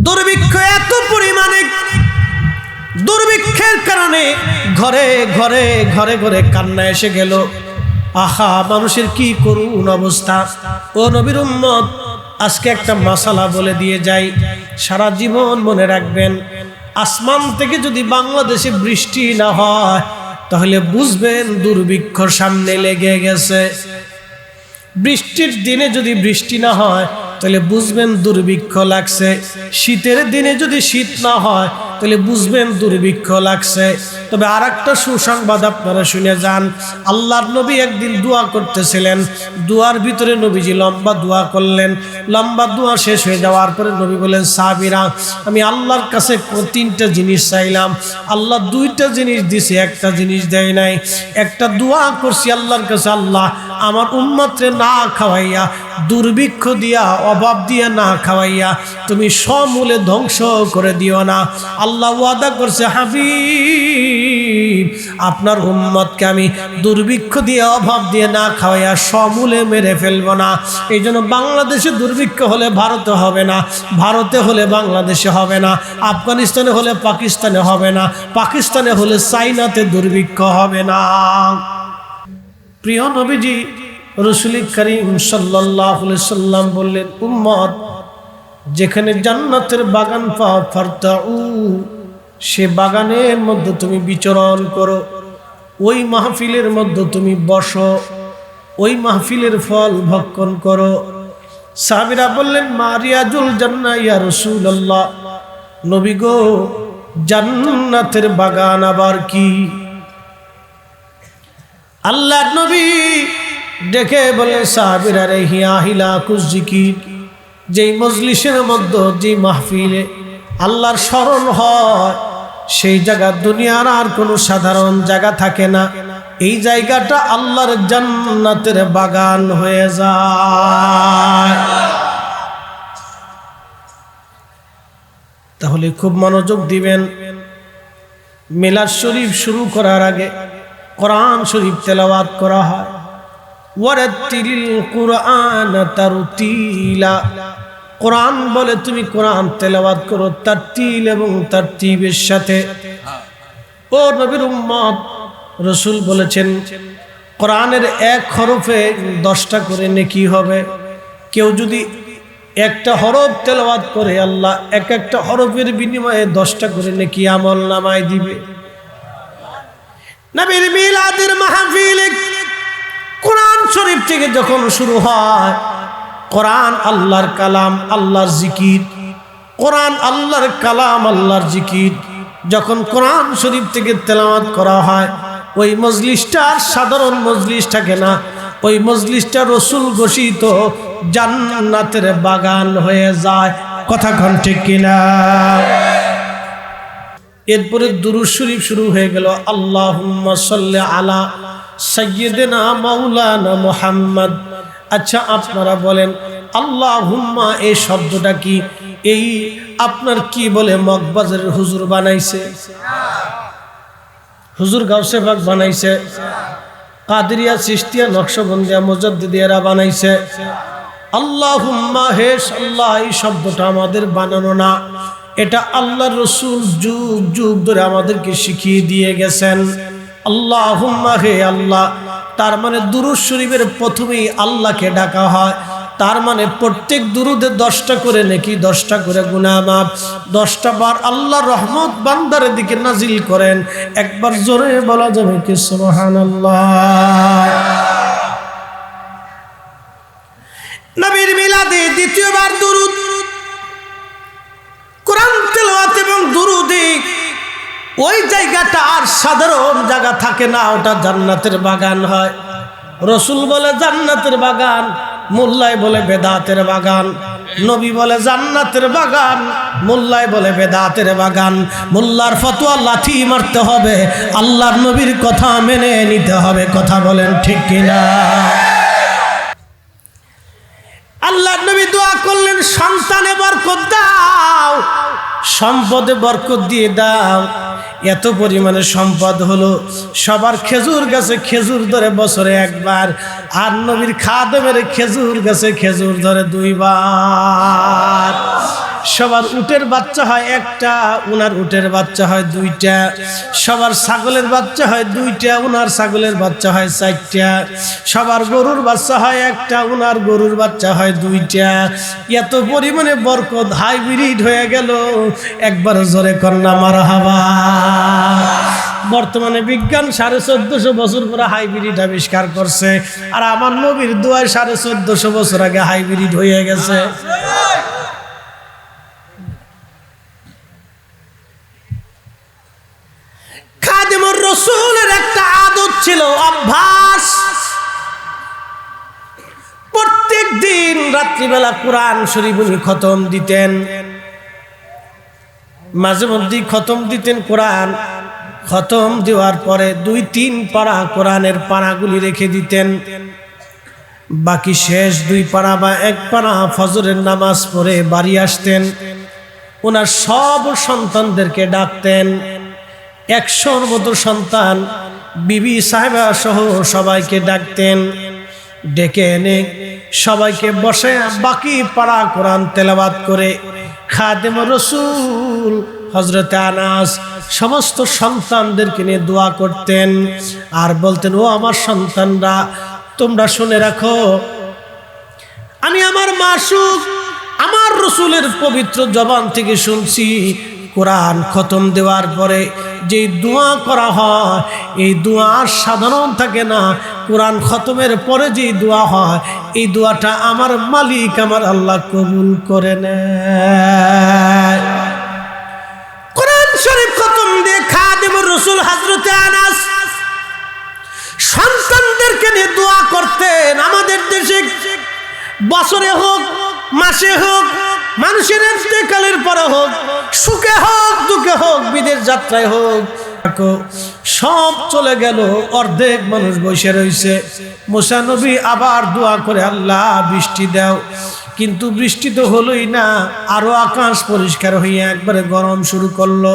দুর্ভিক্ষ এত পরিমাণে, দুর্ভিক্ষের কারণে ঘরে ঘরে ঘরে ঘরে কান্না এসে গেল। আহা, মানুষের কি করুণ অবস্থা। ও নবীর উম্মত, আজকে একটা মাসালা বলে দিয়ে যাই, সারা জীবন মনে রাখবেন। আসমান থেকে যদি বাংলাদেশে বৃষ্টি না হয় তাহলে বুঝবেন দুর্ভিক্ষ সামনে লেগে গেছে। বৃষ্টির দিনে যদি বৃষ্টি না হয় তাহলে বুঝবেন দুর্ভিক্ষ লাগছে। শীতের দিনে যদি শীত না হয় তাহলে বুঝবেন দুর্ভিক্ষ লাগছে। তবে আর একটা সুসংবাদ আপনারা শুনে যান। আল্লাহর নবী একদিন দোয়া করতেছিলেন, দোয়ার ভিতরে নবীজি লম্বা দোয়া করলেন। লম্বা দোয়া শেষ হয়ে যাওয়ার পরে নবী বলেন, সাহাবীরা, আমি আল্লাহর কাছে 3টা জিনিস চাইলাম, আল্লাহ 2টা জিনিস দিছে, একটা জিনিস দেয় নাই। একটা দোয়া করছি আল্লাহর কাছে, আল্লাহ আমার উম্মতরে না খাওয়াইয়া, দুর্ভিক্ষ দিয়া, অভাব দিয়া না খাওয়াইয়া তুমি সমূলে ধ্বংস করে দিও না। আল্লাহ ওয়াদা করছে, হাবিব আপনার উম্মতকে আমি দুর্ভিক্ষ দিয়ে, অভাব দিয়ে না খাওয়াইয়া সমূলে মেরে ফেলবো না। এই জন্য বাংলাদেশে দুর্ভিক্ষ হলে ভারতে হবে না, ভারতে হলে বাংলাদেশে হবে না, আফগানিস্তানে হলে পাকিস্তানে হবে না, পাকিস্তানে হলে চাইনাতে দুর্ভিক্ষ হবে না। প্রিয় নবীজি রাসূল করিম সাল্লাল্লাহু আলাইহি সাল্লাম বললেন, উম্মত, যেখানে জান্নাতের বাগান পাও ফারতাউ, সে বাগানের মধ্যে তুমি বিচরণ করো, ওই মাহফিলের মধ্যে তুমি বসো, ওই মাহফিলের ফল ভক্ষণ করো। সাহাবীরা বললেন, মারিয়াজুল জান্নাহ ইয়া রাসূলুল্লাহ, নবী গো, জান্নাতের বাগান আবার কি? আল্লাহর নবী ডেকে বলে, সাহাবীরা রে, হিয়া হিলাকুজ জিকির, যেই মজলিসের মধ্যে, যেই মাহফিলে আল্লাহর স্মরণ হয়, সেই জায়গা দুনিয়ার আর কোনো সাধারণ জায়গা থাকে না। এই জায়গাটা আল্লাহর জান্নাতের বাগান হয়ে যায়। তাহলে খুব মনোযোগ দিবেন। মিলাদ শরীফ শুরু করার আগে কোরআন শরীফ তেলাওয়াত করা হয়। ওয়ারাতিলিল কুরআন তারতিলা, কোরআন বলে তুমি কোরআন তেলাওয়াত করো তারতিল এবং তারতিবের সাথে। ও নবীর উম্মত, রাসূল বলেছেন, কোরআনের এক হরফে 10টা করে নেকি হবে। কেউ যদি একটা হরফ তেলাওয়াত করে, আল্লাহ এক একটা হরফের বিনিময়ে 10টা করে নেকি আমল নামায় দিবে। নবীর মিলাদের মাহফিল কোরআন শরীফ থেকে যখন শুরু হয়, কোরআন আল্লাহর কালাম, আল্লাহর জিকির, কোরআন আল্লাহর কালাম, আল্লাহর জিকির যখন কোরআন শরীফ থেকে তেলাওয়াত করা হয়, ওই মজলিসটা আর সাধারণ মজলিস থাকে না, ওই মজলিসটা রাসূল ঘোষিত জান্নাতের বাগান হয়ে যায়। কথা কোন ঠিক কিনা? এরপরে দুরূদ শরীফ শুরু হয়ে গেল, আল্লাহুম্মা সাল্লি আলা সাইয়্যিদিনা মাওলানা মুহাম্মদ। আচ্ছা, আপনারা বলেন, আল্লাহুম্মা এই শব্দটা কি? এই আপনার কি বলে মগবাজারের হুজুর বানাইছে? হুজুর গাউসে পাক বানাইছে, কাদেরিয়া, চিশতিয়া, নকশবন্দিয়া, মুজাদ্দিদিয়ারা বানাইছে। আল্লাহুম্মা, হে আল্লাহ, এই শব্দটা আমাদের বানানো না, এটা আল্লাহর রাসূল যুগ যুগ ধরে আমাদেরকে শিখিয়ে দিয়ে গেছেন। আল্লাহুম্মা, হে আল্লাহ, তার মানে দুরূদ শরীফের প্রথমেই আল্লাহকে ডাকা হয়। তার মানে প্রত্যেক দুরুদে 10টা করে নেকি, 10টা করে গুনাহ মাফ, 10টা বার আল্লাহর রহমত বান্দার দিকে নাজিল করেন। একবার জোরে বলা যাবে কি সুবহানাল্লাহ? নবীর মিলাদে দ্বিতীয়বার দুরুদ, কোরআন তেলাওয়াত এবং দুরুদে ওই জায়গাটা আর সাধারণ জায়গা থাকে না, ওটা জান্নাতের বাগান হয়। রাসূল বলে জান্নাতের বাগান, মোল্লায় বলে বেদাতের বাগান। নবী বলে জান্নাতের বাগান, মোল্লায় বলে বেদাতের বাগান। মোল্লার ফতোয়া লাথি মারতে হবে, আল্লাহর নবীর কথা মেনে নিতে হবে। কথা বলেন ঠিক কিনা? আল্লাহর নবী দোয়া করলেন, সন্তানে বরকত দাও, সম্পদে বরকত দিয়ে দাও। এত পরিমাণে সম্পদ হলো, সবার খেজুর গাছে খেজুর ধরে বছরে একবার, আর নবীর খাদেমের খেজুর গাছে খেজুর ধরে 2 বার। সবার উটের বাচ্চা হয় একটা, উনার উটের বাচ্চা হয় দুইটা। সবার ছাগলের বাচ্চা হয় দুইটা, উনার ছাগলের বাচ্চা হয় চারটা। সবার গরুর বাচ্চা হয় একটা, উনার গরুর বাচ্চা হয় দুইটা। এত পরিমাণে বরকত, হাইব্রিড হয়ে গেল। একবার জোরে কন্যা মারহাবা। বর্তমানে বিজ্ঞান 1450 বছর পরে হাইব্রিড আবিষ্কার করছে, আর আমার নবীর দোয়ায় 1450 বছর আগে হাইব্রিড হয়ে গেছে। খাদিমুর রাসূলের একটা আদত ছিল, অভ্যাস। প্রত্যেক দিন রাত্রিবেলা কোরআন শরীফ উনি খতম দিতেন। মাঝে মধ্যে খতম দিতেন কোরআন। খতম দেওয়ার পরে 2-3 পারা কোরআনের পারাগুলি রেখে দিতেন। বাকি শেষ 2 পারা বা 1 পারা ফজরের নামাজ পড়ে বাড়ি আসতেন। ওনার সব সন্তানদেরকে ডাকতেন। 100-র মতো সন্তান, বিবি সাহেবা সহ সবাইকে ডাকতেন। ডেকে এনে সবাইকে বসে বাকি পারা কোরআন তেলাওয়াত করে খাদিমুর রাসূল হযরত আনাস সমস্ত সন্তানদেরকে নিয়ে দোয়া করতেন আর বলতেন, ও আমার সন্তানরা, তোমরা শুনে রাখো, আমি আমার মাসুক আমার রাসূলের পবিত্র জবান থেকে শুনছি, কোরআন খতম দেওয়ার পরে যে দোয়া করা হয়, এই দোয়া সাধারণ থাকে না। কোরআন খতমের পরে যে দোয়া হয়, এই দোয়াটা আমার মালিক আমার আল্লাহ কবুল করে নেয়। কোরআন শরীফ খতম দিয়ে খাদিমুর রাসূল হযরত আনাস সন্তানদেরকে নিয়ে দোয়া করতেন। আমাদের দেশে বছরে হোক, মাসে হোক, মানুষের ইন্তেকালের পরে হোক, সুখে হোক, দুঃখে হোক, বিদেশ যাত্রায় হোক, সব চলে গেল। অর্ধেক মানুষ বসে রয়েছে। মুসা নবী আবার দোয়া করে, আল্লাহ বৃষ্টি দাও। কিন্তু বৃষ্টি তো হলোই না, আরো আকাশ পরিষ্কার হয়ে একবারে গরম শুরু করলো।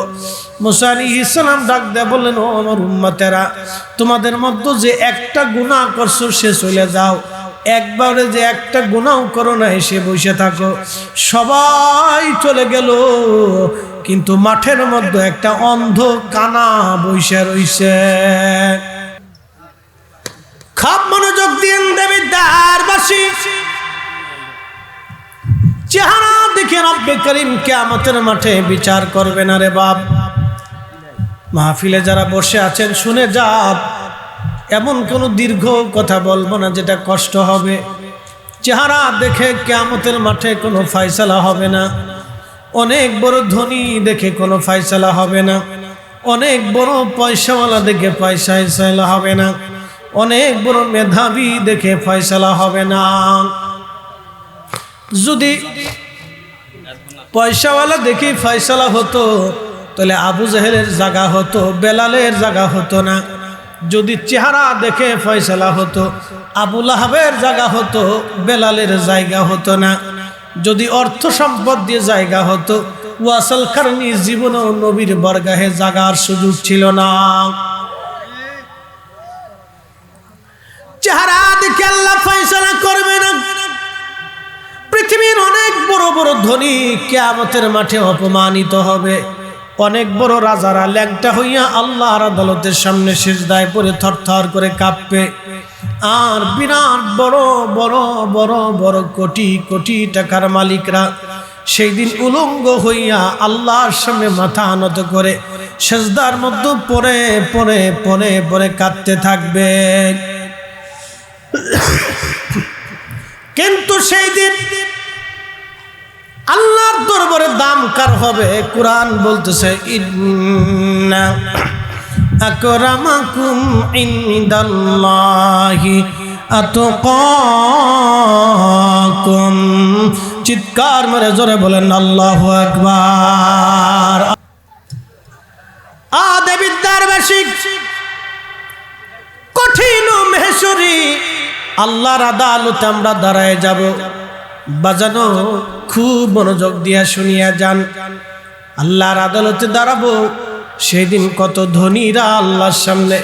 মুসা আলাইহিস সালাম ডাক দেয়া বললেন, ও আমার উম্মতেরা, তোমাদের মধ্যে যে একটা গুনাহ করছো সে চলে যাও, একবারে যে একটা গুনাহ করো না এসে বসে থাকো। সবাই চলে গেল, কিন্তু মাঠের মধ্যে একটা অন্ধ কানা বসে রইছে। খুব মনোযোগ দিন দেবিদ্বারবাসী, চেহারা দেখে রব্বে করিম কিয়ামতের মাঠে বিচার করবে না রে বাপ। মাহফিলে যারা বসে আছেন শুনে যান, এমন কোনো দীর্ঘ কথা বলবো না যেটা কষ্ট হবে। চেহারা দেখে কিয়ামতের মাঠে কোনো ফয়সালা হবে না। অনেক বড় ধনী দেখে কোনো ফয়সালা হবে না। অনেক বড় পয়সাওয়ালা দেখে ফয়সালা হবে না। অনেক বড় মেধাবী দেখে ফয়সালা হবে না। যদি পয়সাওয়ালা দেখে ফয়সালা হতো, তাহলে আবু জাহেলের জায়গা হতো, বেলালের জায়গা হতো না। যদি চেহারা দেখে ফয়সালা হতো, আবু লাহাবের জায়গা হতো, বেলালের জায়গা হতো না। যদি অর্থ সম্পদ দিয়ে জায়গা হতো, ওয়াসাল কারণী জীবনেও নবীর বরগাহে জাগার সুযোগ ছিল না। চেহারা দেখে আল্লাহ ফয়সালা করবে না। পৃথিবীর অনেক বড় বড় ধনী কিয়ামতের মাঠে অপমানিত হবে। অনেক বড় রাজারা ল্যাংটা হইয়া আল্লাহর আদালতের সামনে সিজদায় পড়ে থরথর করে কাঁপবে। আর বিরাট বড় বড় বড় বড় কোটি কোটি টাকার মালিকরা সেই দিন উলঙ্গ হইয়া আল্লাহর সামনে মাথা নত করে সিজদার মধ্যে পড়ে পড়ে পড়ে পড়ে কাঁদতে থাকবে। কিন্তু সেই দিন আল্লাহর দরবারে দাম কার হবে? কোরআন বলতেছে, ইন্না আকরামাকুম ইনদাল্লাহি আতকাকুম। চিৎকার মেরে জোরে বলেন আল্লাহু আকবার। দেবিদ্বারবাসী, কঠিন মেহশরি আল্লাহর আদালতে আমরা দাঁড়ায় যাব। বাজানো, খুব মনোযোগ দিয়া শুনিয়া যান। আল্লাহর আদালতে দাঁড়াবো। সেদিন কত ধনীরা আল্লাহর সামনে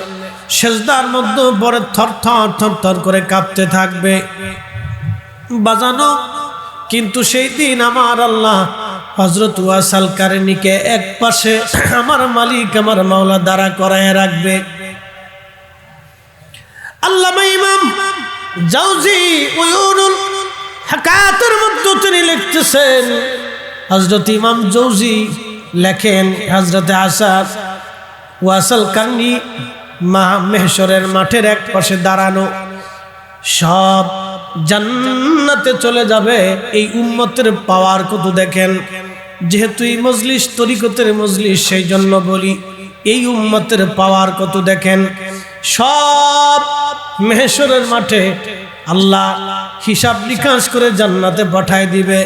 সিজদার মধ্যে পড়ে থরথর থরথর করে কাঁপতে থাকবে। বাজানো, কিন্তু সেই দিন আমার আল্লাহ হযরত ওয়াসাল কারনীকে এক পাশে আমার মালিক আমার মাওলা দাঁড়া করায় রাখবে। আল্লামা ইমাম জাওজি উয়ুনুল হাকাতের মধ্যে তিনি লিখতেছেন, হযরত ইমাম জাওজি লেখেন হযরত ওয়াসাল কারনী মাহশরের মাঠের এক পাশে দাঁড়ানো, সব জান্নাতে চলে যাবে। এই উম্মতের পাওয়ার কত দেখেন। যেহেতু এই মজলিস তরিকতের মজলিস, সেই জন্য বলি এই উম্মতের পাওয়ার কত দেখেন। সব মাহশরের মাঠে আল্লাহ হিসাব নিকাশ করে জান্নাতে পাঠায় দিবে,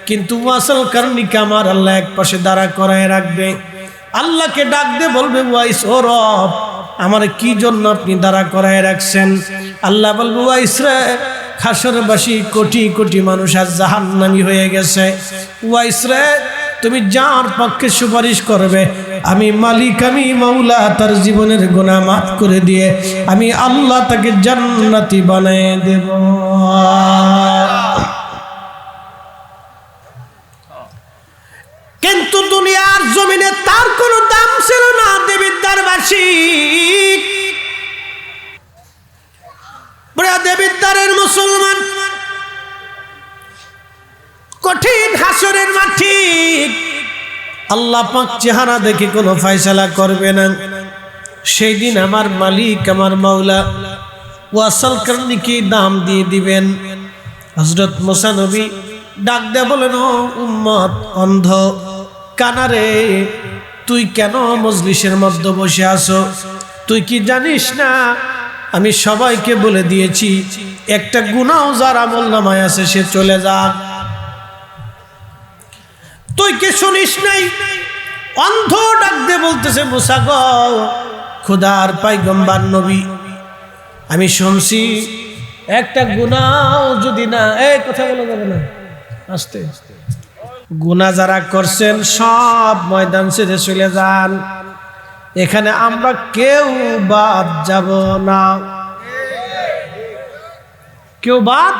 কিন্তু ওয়াসাল কারনীকে আমার আল্লাহ এক পাশে দাঁড়া করায় রাখবে। আল্লাহকে ডাক দিয়ে বলবে, ওয়াইস ও রব, আমার কি জন্য আপনি দাঁড়া করায় রাখছেন? আল্লাহ বলবে, ওয়াইস রে, হাসরবাসী কোটি কোটি মানুষ আজ জাহান্নামী হয়ে গেছে। ওয়াইস রে, তুমি যার পক্ষে সুপারিশ করবে, আমি মালিক, আমি মাওলা তার জীবনের গুনাহ মাফ করে দিয়ে আমি আল্লাহ তাকে জান্নাতি বানিয়ে দেব। কিন্তু দুনিয়ার জমিনে তার কোনো দাম ছিল না। দেবিদ্বারবাসী, দেবিদ্বারের মুসলমান, কঠিন হাসরের মাঠে আল্লাহ পাক চেহারা দেখে কোনো ফয়সালা করবে না। সেই দিন আমার মালিক আমার মাওলা ওয়াসাল কারনীকে দাম দিয়ে দিবেন। হযরত মুসা নবী ডাক দেয়া বলেন, ও উম্মত অন্ধ কানারে, তুই কেন মজলিসের মধ্যে বসে আছো? তুই কি জানিস না আমি সবাইকে বলে দিয়েছি একটা গুনাহ যার আমলনামায় আছে সে চলে যাক? তুই কি শুনিস নাই? অন্ধ ডাক দিয়ে বলতেছে, মুসা গো, খোদার পয়গম্বর নবী, আমি শুনছি একটা গুনাহ যদি না, এই কথা বলা যাবে না, আস্তে আস্তে, গুনাহ যারা করছেন সব ময়দান ছেড়ে চলে যান, এখানে আমরা কেউ বাদ যাব না। কেউ বাদ,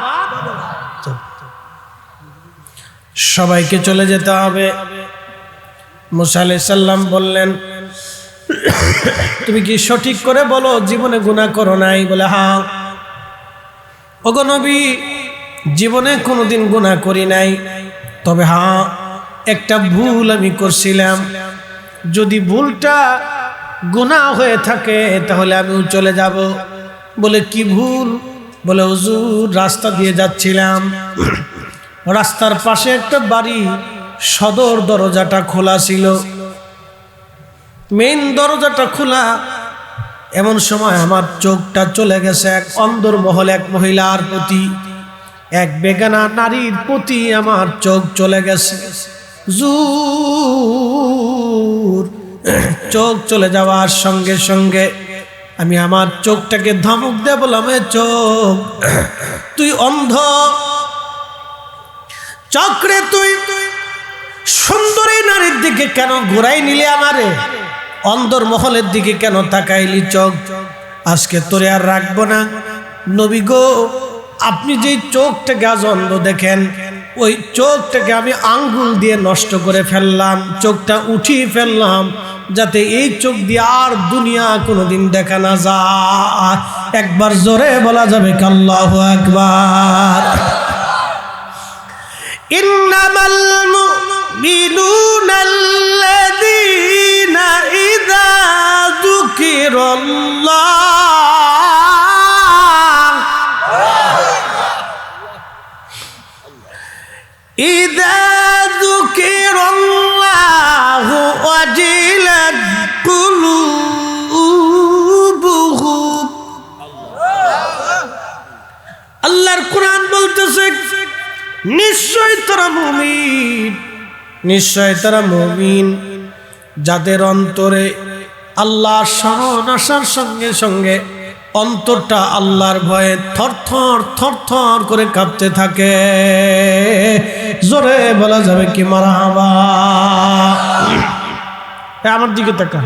সবাইকে চলে যেতে হবে। মুসা আলাইহিস সালাম বললেন, তুমি কি সঠিক করে বলো জীবনে গুনাহ করো নাই? বলে, হ্যাঁ। ওগো নবী, জীবনে কোনোদিন গুনাহ করি নাই, তবে হ্যাঁ একটা ভুল আমি করছিলাম। যদি ভুলটা গুনাহ হয়ে থাকে তাহলে আমিও চলে যাব। বলে, কি ভুল? বলে, হুজুর, রাস্তা দিয়ে যাচ্ছিলাম, রাস্তার পাশে একটা বাড়ি, সদর দরজাটা খোলা ছিল, মেইন দরজাটা খোলা। এমন সময় আমার চোখটা চলে গেছে এক অন্দর মহল এক মহিলার প্রতি, এক বেগানা নারীর প্রতি আমার চোখ চলে গেছে। চোখ চলে যাওয়ার সঙ্গে সঙ্গে আমি আমার চোখটাকে ধমক দিয়ে বললাম, এ চোখ, তুই অন্ধ চক্রে, তুই সুন্দরী নারীর দিকে কেন ঘুরাই নিলে? আমারে অন্ধর মহলের দিকে কেন তাকাইলি? চোখ, আজকে তোরে আর রাখবো না। নবী গো, আপনি যে চোখটাকে আজ অন্ধ দেখেন, ওই চোখটাকে আমি আঙ্গুল দিয়ে নষ্ট করে ফেললাম, চোখটা উঠিয়ে ফেললাম, যাতে এই চোখ দিয়ে আর দুনিয়া কোনোদিন দেখা না যায়। একবার জোরে বলা যাবে আল্লাহু আকবার। ইন্নামাল মুমিনুনাল্লাযীনা ইযা যুকিরাল্লাহ ওয়াজিলাত কুলুবুহুম। আল্লাহর কোরআন বলতেছে, নিশ্চয় তারা মুমিন, নিশ্চয় তারা মুমিন যাদের অন্তরে আল্লাহর স্মরণ আসার সঙ্গে সঙ্গে অন্তরটা আল্লাহর ভয়ে থরথর থরথর করে কাঁপতে থাকে। জোরে বলা যাবে কি মারহাবা? আমার দিকে তাকান।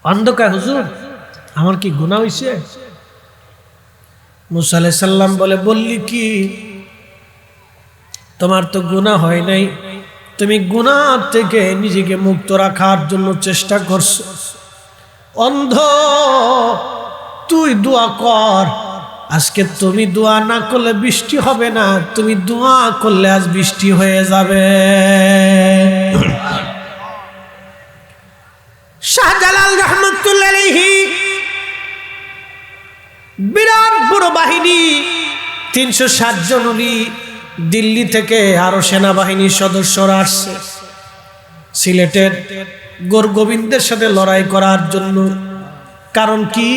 অন্ধকার, হুজুর আমার কি গুনাহ হইছে? মুসা আলাইহিস সালাম বলে, বললি কি? তোমার তো গুনাহ হয় নাই, তুমি গুনাহ থেকে নিজেকে মুক্ত রাখার জন্য চেষ্টা করছো। অন্ধ, তুই দোয়া কর। আজকে তুমি দোয়া না করলে বৃষ্টি হবে না, তুমি দোয়া করলে আজ বৃষ্টি হয়ে যাবে। শাহজালাল রহমতুল্লাহ আলাইহি বিরাট বড় বাহিনী, 360 জন উনি, দিল্লি থেকে আরো সেনাবাহিনীর সদস্যরা আসছে সিলেটের গোরগোবিন্দের সাথে লড়াই করার জন্য। কারণ কি,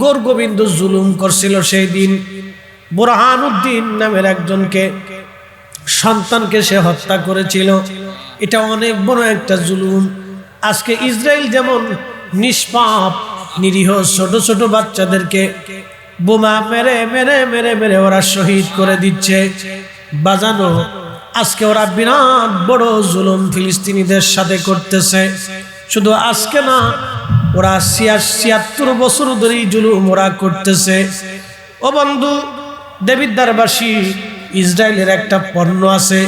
গোরগোবিন্দ জুলুম করছিল সেই দিন। বুরহানুদ্দিন নামের একজনকে, সন্তানকে সে হত্যা করেছিল। এটা অনেক বড় একটা জুলুম। আজকে ইসরায়েল যেমন নিষ্পাপ নিরীহ ছোট ছোট বাচ্চাদেরকে বোমা মেরে মেরে মেরে মেরে ওরা শহীদ করে দিচ্ছে, বাজানো আজকে ওরা বিরাট বড় জুলুম ফিলিস্তিনিদের সাথে করতেছে। শুধু আজকে না, ওরা 76 বছর ধরেই জুলুম ওরা করতেছে। ও বন্ধু, দেবিদ্বারবাসী, ইসরায়েলের একটা পণ্য আছে,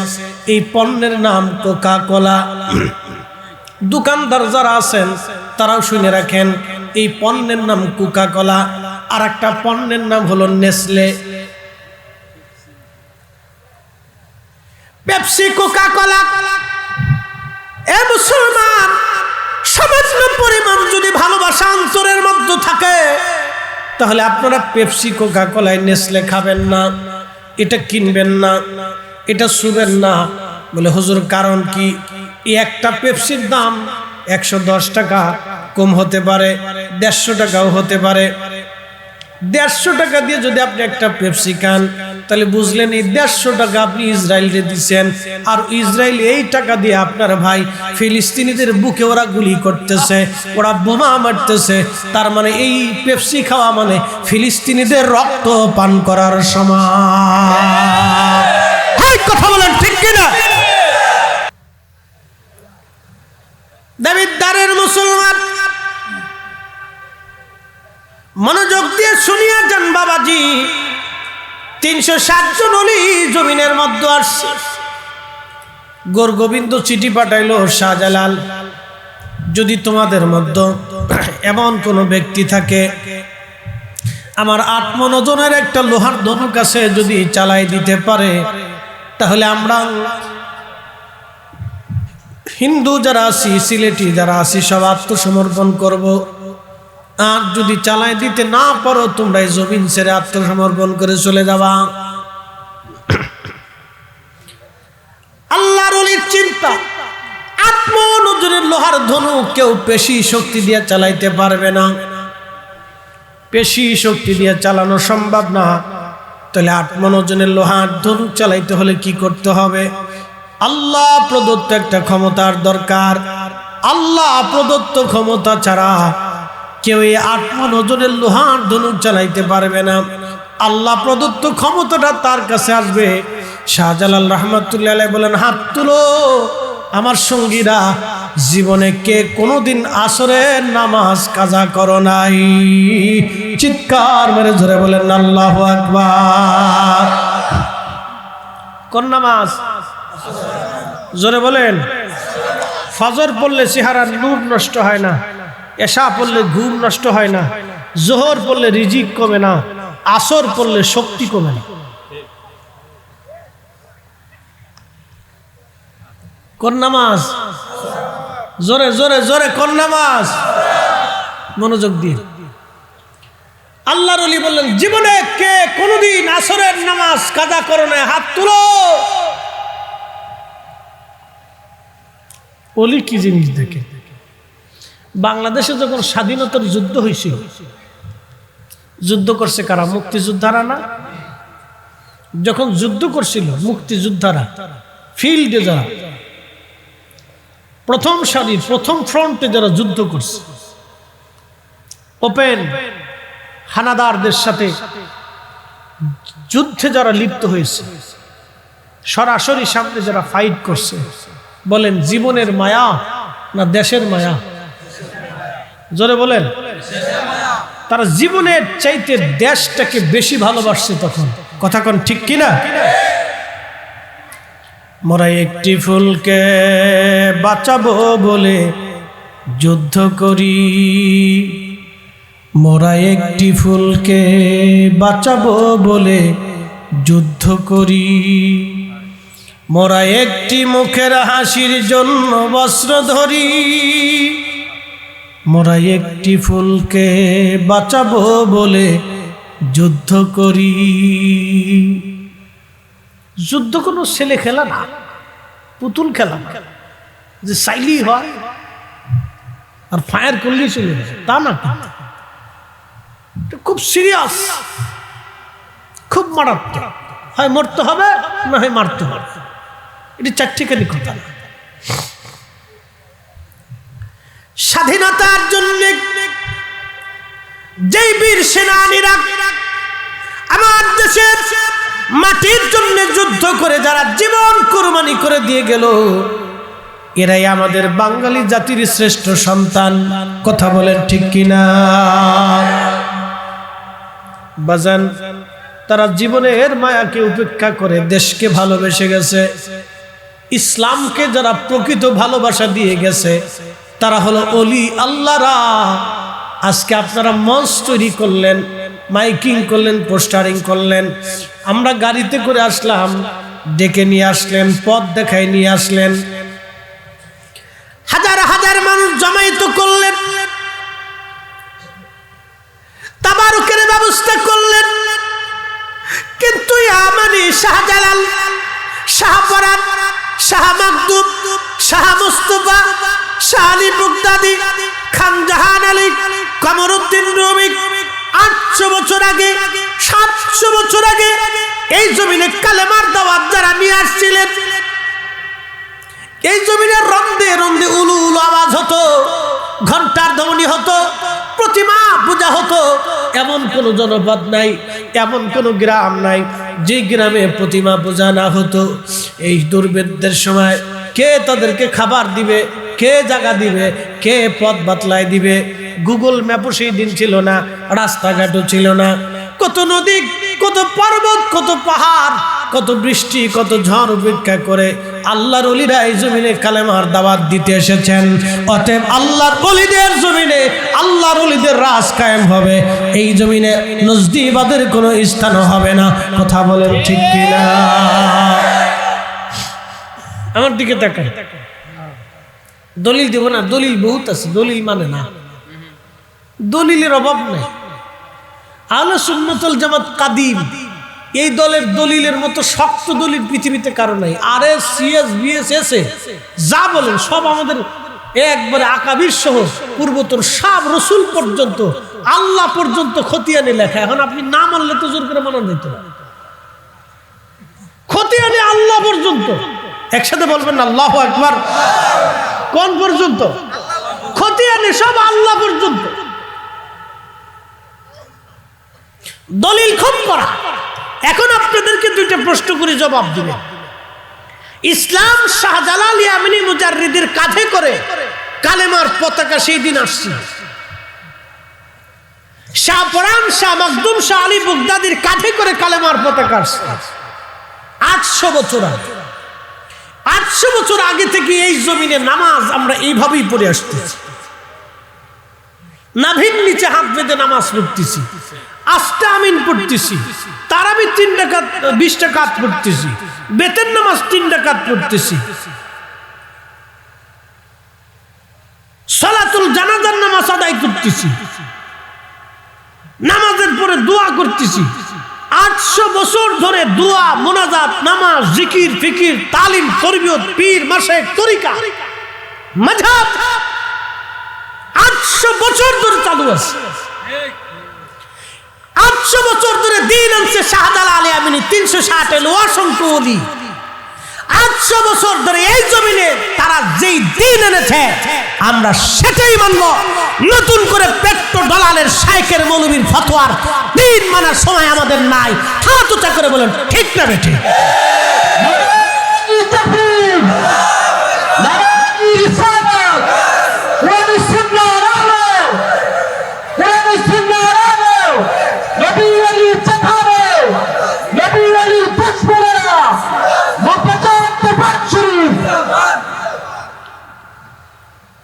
এই পণ্যের নাম কোকা কোলা। দোকানদার যারা আছেন তারাও শুনে রাখেন, এই পণ্যের নাম কোকা কোলা। আর একটা পণ্যের নাম হলো নেসলে। Pepsi, Coca Cola. এ মুসলমান, সামান্য পরিমাণ যদি ভালোবাসা অন্তরের মধ্যে থাকে, তাহলে আপনারা পেপসি, কোকা কোলা, নেসলে খাবেন না, এটা কিনবেন না, এটা শুবেন না। বলে হুজুর কারণ কি? এই একটা পেপসির দাম 110 টাকা, কম হতে পারে 150 টাকাও হতে পারে। 150 টাকা দিয়ে যদি আপনি একটা পেপসি খান, তাহলে বুঝলেন এই 150 টাকা আপনি ইসরায়েলকে দিচ্ছেন, আর ইসরায়েল এই টাকা দিয়ে আপনার ভাই ফিলিস্তিনিদের বুকে ওরা গুলি করতেছে, ওরা বোমা মারতেছে। তার মানে এই পেপসি খাওয়া মানে ফিলিস্তিনিদের রক্ত পান করার সমান। কথা বলেন ঠিক কিনা? দেবিদ্বারের মুসলমান, মনোযোগ দিয়ে শুনিয়া যান বাবাজি। 360 জন ওলি জমিনের মধ্যে আসছে। গোরগোবিন্দ চিঠি পাঠাইলো, শাহজালাল, যদি তোমাদের মধ্যে এমন কোন ব্যক্তি থাকে, আমার 8 মণ ওজনের একটা লোহার ধনুক আছে, যদি চালাই দিতে পারে, তাহলে আমরা হিন্দু যারা আছি, সিলেটি যারা আছি, সব আত্মসমর্পণ করব। আর যদি চালাই দিতে না পারো, তোমরা এই জমিন ছেড়ে আত্মসমর্পণ করে চলে যাবা। আল্লাহর ওলির চিন্তা, 8 মণ ওজনের লোহার ধনুক কেউ পেশি শক্তি দিয়ে চালাইতে পারবে না। পেশি শক্তি দিয়ে চালানো সম্ভব না। তাহলে 8 মণ ওজনের লোহার ধনুক চালাইতে হলে কি করতে হবে? আল্লাহ প্রদত্ত একটা ক্ষমতার দরকার। আল্লাহ প্রদত্ত ক্ষমতা ছাড়া কেউ এই 8 মণ ওজনের লোহার ধনুক চালাইতে পারবে না। আল্লাহ প্রদত্ত ক্ষমতাটা তার কাছে আসবে। শাহজালাল রহমতুল্লাহ আলাইহি বলেন, হাত তুলো আমার সঙ্গীরা, জীবনে কে কোনোদিন আসরের নামাজ কাজা করো নাই? চিৎকার মেরে জোরে বলেন আল্লাহু আকবার। কোন নামাজ? জোরে বলেন। ফজর পড়লে চেহারার নূর নষ্ট হয় না, এশা পড়লে ঘুম নষ্ট হয় না, জোহর পড়লে রিজিক কমে না, আসর পড়লে শক্তি কমে না। কোন নামাজ? জোরে জোরে জোরে কোন নামাজ? মনোযোগ দিয়ে। আল্লাহর ওলি বললেন, জীবনে কে কোনোদিন আসরের নামাজ কাজা করো না? হাত তুলো। ওলি কি জিনিস দেখে। বাংলাদেশে যখন স্বাধীনতার যুদ্ধ হয়েছিল, যুদ্ধ করছে কারা? মুক্তিযোদ্ধারা না? যখন যুদ্ধ করছিল মুক্তিযোদ্ধারা, ফিল্ডে যারা প্রথম সারির প্রথম ফ্রন্টে যারা যুদ্ধ করছে, ওপেন হানাদারদের সাথে যুদ্ধে যারা লিপ্ত হয়েছে, সরাসরি সামনে যারা ফাইট করছে, বলেন জীবনের মায়া না দেশের মায়া? জোরে বলেন। তারা জীবনের চাইতে দেশটাকে বেশি ভালোবাসছে তখন। কথা কোন ঠিক কিনা? মোরা একটি ফুলকে বাঁচাবো বলে যুদ্ধ করি, মোরা একটি ফুলকে বাঁচাবো বলে যুদ্ধ করি, মোরা একটি মুখের হাসির জন্য বস্ত্র ধরি, মোরা একটি ফুলকে বাঁচাবো বলে যুদ্ধ করি। যুদ্ধ কোনো ছেলে খেলা না, পুতুল খেলা না যে চাইলেই হয় আর ফায়ার করলেই চলে যায়, তা না। খুব সিরিয়াস, খুব মারাত্মক, হয় মরতে হবে না হয় মারতে হবে। এটি চারটিখানি কথা না। স্বাধীনতার জন্য যেই বীর সেনানীরা আমার দেশের মাটির জন্য যুদ্ধ করে যারা জীবন কুরবানি করে দিয়ে গেল, এরাই আমাদের বাঙালি জাতির শ্রেষ্ঠ সন্তান। কথা বলেন ঠিক কিনা বাজান? তারা জীবনের মায়াকে উপেক্ষা করে দেশকে ভালোবেসে গেছে। ইসলামকে যারা প্রকৃত ভালোবাসা দিয়ে গেছে তারা হলো অলি আল্লাহরা। আজকে আপনারা মঞ্চ তৈরি করলেন, মাইকিং করলেন, পোস্টারিং করলেন, আমরা গাড়িতে করে আসলাম, ডেকে নিয়ে আসলেন, পথ দেখায় নিয়ে আসলেন, হাজার হাজার মানুষ জমায়েত করলেন, তাবারুকের ব্যবস্থা করলেন। কিন্তু আমানি শাহজালাল, শাহপরান, শাহ মাকদুম, শাহ মুস্তাফা, শাহ আলী বাগদাদি, খান জাহান আলী, কমরউদ্দিন রুমি 800 বছর আগে, 700 বছর আগে এই জমিনে কালেমার দাওয়াত যারা নিয়ে আসছিলেন, এই জমিনে রন্দে রন্দে উলু উলু আওয়াজ হতো, ঘন্টার ধ্বনি হতো, প্রতিমা পূজা হতো। এমন কোন জনপদ নাই, এমন কোন গ্রাম নাই যে গ্রামে প্রতিমা পূজা না হতো। এই দুর্ভিক্ষের সময় কে তাদেরকে খাবার দিবে, কে জায়গা দিবে, কে পথ বাতলায় দিবে? গুগল ম্যাপও সেই দিন ছিল না, রাস্তাঘাটও ছিল না। কত নদী, কত পর্বত, কত পাহাড়, কত বৃষ্টি, কত ঝড় উপেক্ষা করে আল্লাহর ওলিরা এই জমিনে কালেমার দাওয়াত দিতে এসেছেন। অতএব আল্লাহর ওলিদের জমিনে আল্লাহর ওলিদের রাজ কায়েম হবে। এই জমিনে নজদিবাদের কোনো স্থান হবে না। কথা বলেন ঠিক কিনা? আমার দিকে তাকান। দলিল দেব না, দলিল বহুত আছে, দলিল মানে না, দলিলের অভাব নেই। আহলে সুন্নাত ওয়াল জামাত কাদিম, এই দলের দলিলের মতো শক্ত দলিল পৃথিবীতে কারো নাই। আরএস, সিএস, বিএস, যা বলেন সব আমাদের একবারে আকাবির সহ পূর্বতন সব রসুল পর্যন্ত, আল্লাহ পর্যন্ত খতিয়ানে লেখা। এখন আপনি না মানলে তো জোর করে মানা যেত, খতিয়ানে আল্লাহ পর্যন্ত। একসাথে বলবেন না আল্লাহু আকবার। কোন পর্যন্ত? খতিয়ানে সব আল্লাহ পর্যন্ত। দলিল খুব করা। এখন আপনাদেরকে দুইটা প্রশ্ন করে জবাব দিবেন। ইসলাম শাহজালাল ইয়ামানি মুজাররিদের কাঁধে করে কালেমার পতাকা সেই দিন আসছে। শাহপরান, শাহ মাকদুম, শাহ আলী বাগদাদির কাঁধে করে কালেমার পতাকা আসছে 800 বছর আগে। 800 বছর আগে থেকে এই জমিনে নামাজ আমরা এইভাবেই পড়ে আসতেছি। নাভির নিচে হাত বেঁধে নামাজ পড়তেছি, আস্তে আমিন পড়তেছি, তারাবি 3 রাকাত 20 রাকাত পড়তেছি, বেতের নামাজ 3 রাকাত পড়তেছি, সালাতুল জানাজার নামাজ আদায় করতেছি, নামাজের পরে দোয়া করতেছি। 800 বছর ধরে দোয়া, মুনাজাত, নামাজ, জিকির, ফিকির, তালিম, তরবিয়ত, পীর, মাশায়েখ, তরিকা, মাযহাব 800 বছর ধরে চালু আছে। 800 বছর ধরে দিন আনছে শাহজালাল ইয়ামানি, 360 এলো অসংখ্য ওলি। 800 বছর ধরে এই জমিনে তারা যেই দিন এনেছে আমরা সেটাই মানব। নতুন করে পেট্রো ডলারের শাইখের মৌলবীর ফতোয়ার দিন মানার সময় আমাদের নাই। হাত উঁচা করে বলেন ঠিক না বেঠিক? নবী আলী দুশমনেরা মুখে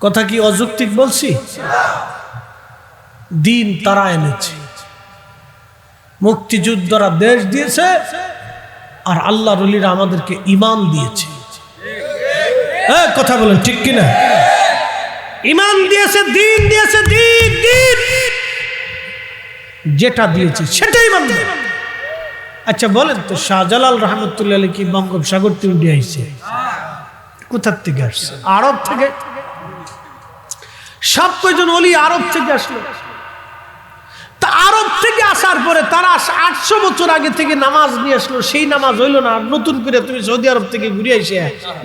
কথা কি অযৌক্তিক বলছি? দিন তারা এনেছে, মুক্তিযোদ্ধারা দেশ দিয়েছে, আর আল্লাহর ওলিরা আমাদেরকে ঈমান দিয়েছে। কথা বলেন ঠিক কিনা? ঈমান দিয়েছে, দিন দিয়েছে, দিন দিন যেটা দিয়েছে সেটাই মানবে। আচ্ছা বলেন তো, শাহজালাল রহমতুল্লাহ আলাইহি কি বঙ্গোপসাগর থেকে উঠে আসছে? কোথার থেকে আসছে? আরব থেকে। সব কয়জন ওলি আরব থেকে আসলো। তা আরব থেকে আসার পরে তারা 800 বছর আগে থেকে নামাজ নিয়ে আসলো, সেই নামাজ হইল না, নতুন করে তুমি সৌদি আরব থেকে ঘুরে এসে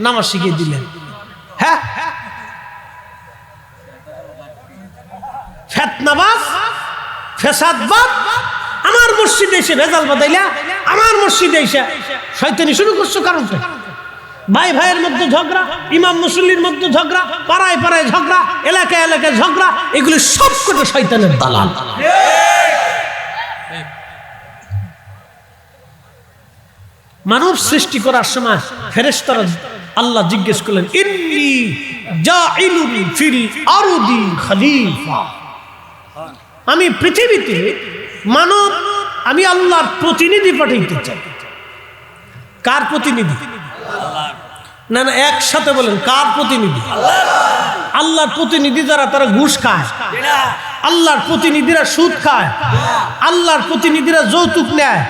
নামাজ শিখিয়ে দিলেন। হ্যাঁ, ফেতনাবাজ, ফেসাদবাদ। আমার মসজিদে এসে ভেজাল বাদাইলা, আমার মসজিদে এসে শয়তানি শুরু করছো। কারণ ভাই ভাইয়ের মধ্যে ঝগড়া, ইমাম মুসল্লির মধ্যে ঝগড়া, পাড়ায় পাড়ায় ঝগড়া, এলাকায় এলাকায় ঝগড়া, এগুলি সব কটা শয়তানের দালাল। মানব সৃষ্টি করার সময় ফেরেশতারা আল্লাহ জিজ্ঞেস করলেন, ইন্নী জাইলুন ফিল আরদি খলিফা। আমি পৃথিবীতে মানব, আমি আল্লাহর প্রতিনিধি পাঠাইতে চাই। কার প্রতিনিধি? না না, একসাথে বলেন, কার প্রতিনিধি? আল্লাহর প্রতিনিধি যারা, তারা ঘুষ খায়। আল্লাহর প্রতিনিধিরা সুদ খায়। আল্লাহর প্রতিনিধিরা যৌতুক নেয়।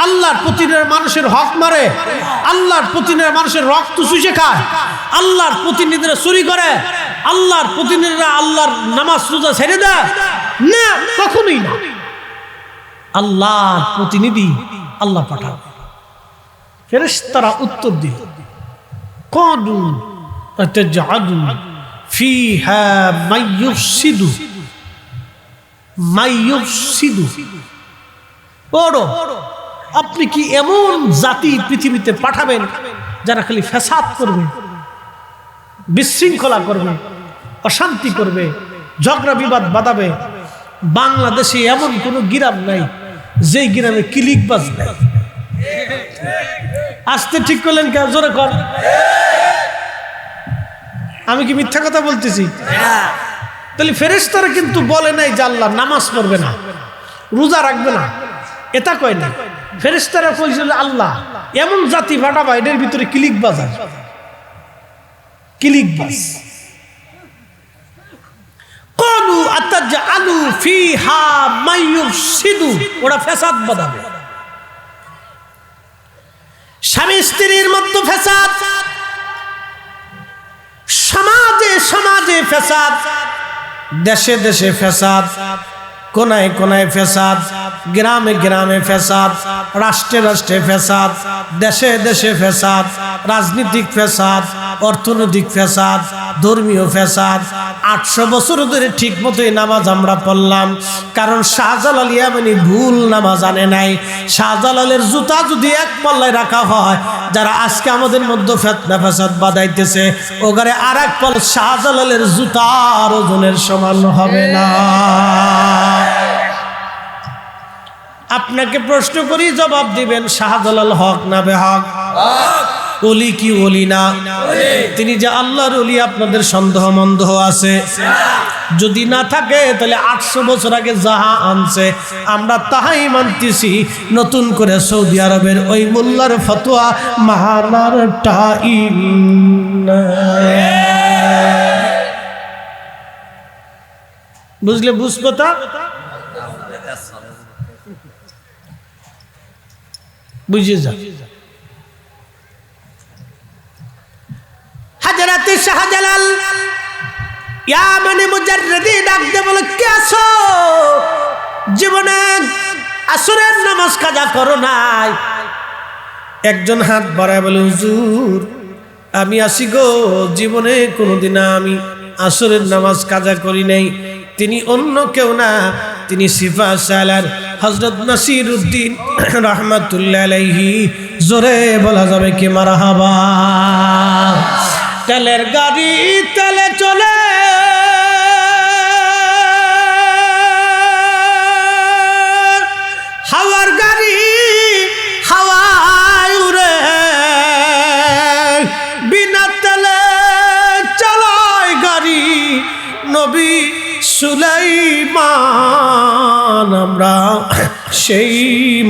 আল্লাহর প্রতিনিধিরা মানুষের হক মারে। আল্লাহর প্রতিনিধিরা মানুষের রক্ত চুষে খায়। আল্লাহর প্রতিনিধিরা চুরি করে। আল্লাহর প্রতিনিধিরা আল্লাহর নামাজ রোজা ছেড়ে দেয় না, কখনোই না। আল্লাহর প্রতিনিধি আল্লাহ পাঠাবে। ফেরেশতারা উত্তর দিল, ক্বালু আতাজআলু ফিহা মাইয়ুফসিদু মাইয়ুফসিদু। বড়, আপনি কি এমন জাতি পৃথিবীতে পাঠাবেন যারা খালি ফ্যাসাদ করবে, বিশৃঙ্খলা করবে, অশান্তি করবে, ঝগড়া বিবাদ বাঁধাবে? বাংলাদেশে এমন কোন গ্রাম নাই যেই গ্রামে কিলিকবাজ নাই। আসতে ঠিক করলেন কে? জোরে কর। আমি কি মিথ্যা কথা বলতেছি? তাহলে ফেরেশতারা কিন্তু বলে নাই যে আল্লাহ নামাজ পড়বে না, রোজা রাখবে না, এটা কয় না। ফেরেশতারা কইছিল আল্লাহ এমন জাতি পাঠাবা এদের ভিতরে কিলিকবাজ আছে, কিলিকবাজ। ক্বালু আতাজআলু ফিহা মাইয়ুফসিদু, ওরা ফ্যাসাদ বাঁধাবে। স্বামী স্ত্রীর মধ্যে ফ্যাসাদ, সমাজে সমাজে ফ্যাসাদ, দেশে দেশে ফ্যাসাদ, কোনায় কোনায় ফ্যাসাদ, গ্রামে গ্রামে ফ্যাসাদ, রাষ্ট্রে রাষ্ট্রে ফ্যাসাদ, দেশে দেশে ফ্যাসাদ, রাজনৈতিক ফ্যাসাদ, অর্থনৈতিক ফ্যাসাদ, ধর্মীয় ফ্যাসাদ। 800 বছর ধরে ঠিক মতোই নামাজ আমরা পড়লাম, কারণ শাহজালাল ইয়ামানি ভুল নামাজ আনে নাই। শাহজালালের জুতা যদি এক পাল্লায় রাখা হয়, যারা আজকে আমাদের মধ্যে ফিতনা ফাসাদ বাঁধাইতেছে, ওগারে আর এক পাল্লা শাহজালালের জুতার ওজনের সমান হবে না। আপনাকে প্রশ্ন করি, জবাব দিবেন, শাহজালাল হক না বেহক? ওলি কি ওলি না? তিনি যে আল্লাহর ওলি, আপনাদের সন্দেহ মন্দেহ আছে? যদি না থাকে তাহলে 800 বছর আগে যাহা আনছে আমরা তাহাই মানতেছি। নতুন করে সৌদি আরবের ওই মোল্লার ফতোয়া মানার টাইম না। বুঝলে? বুঝবো তা বুঝে যা। হযরত শাহজালাল ইয়ামানি মুজাররিদি ডাকতে বলে, কে আছো? জীবনে আসরের নামাজ কাজা করো নাই? একজন হাত বাড়ায় বলে, হুজুর আমি আসি গো, জীবনে কোনোদিন আমি আসরের নামাজ কাজা করি নাই। তিনি অন্য কেউ না, তিনি সিফা সালার হযরত নাসিরউদ্দিন রাহমাতুল্লাহ আলাইহি। জোরে বলা যাবে কি মারহাবা? তেলের গাড়ি তেলে চলে, হাওয়ার গাড়ি হাওয়ায় উড়ে, বিনা তেলে চালায় গাড়ি নবী সুলাইমান, আমরা সেই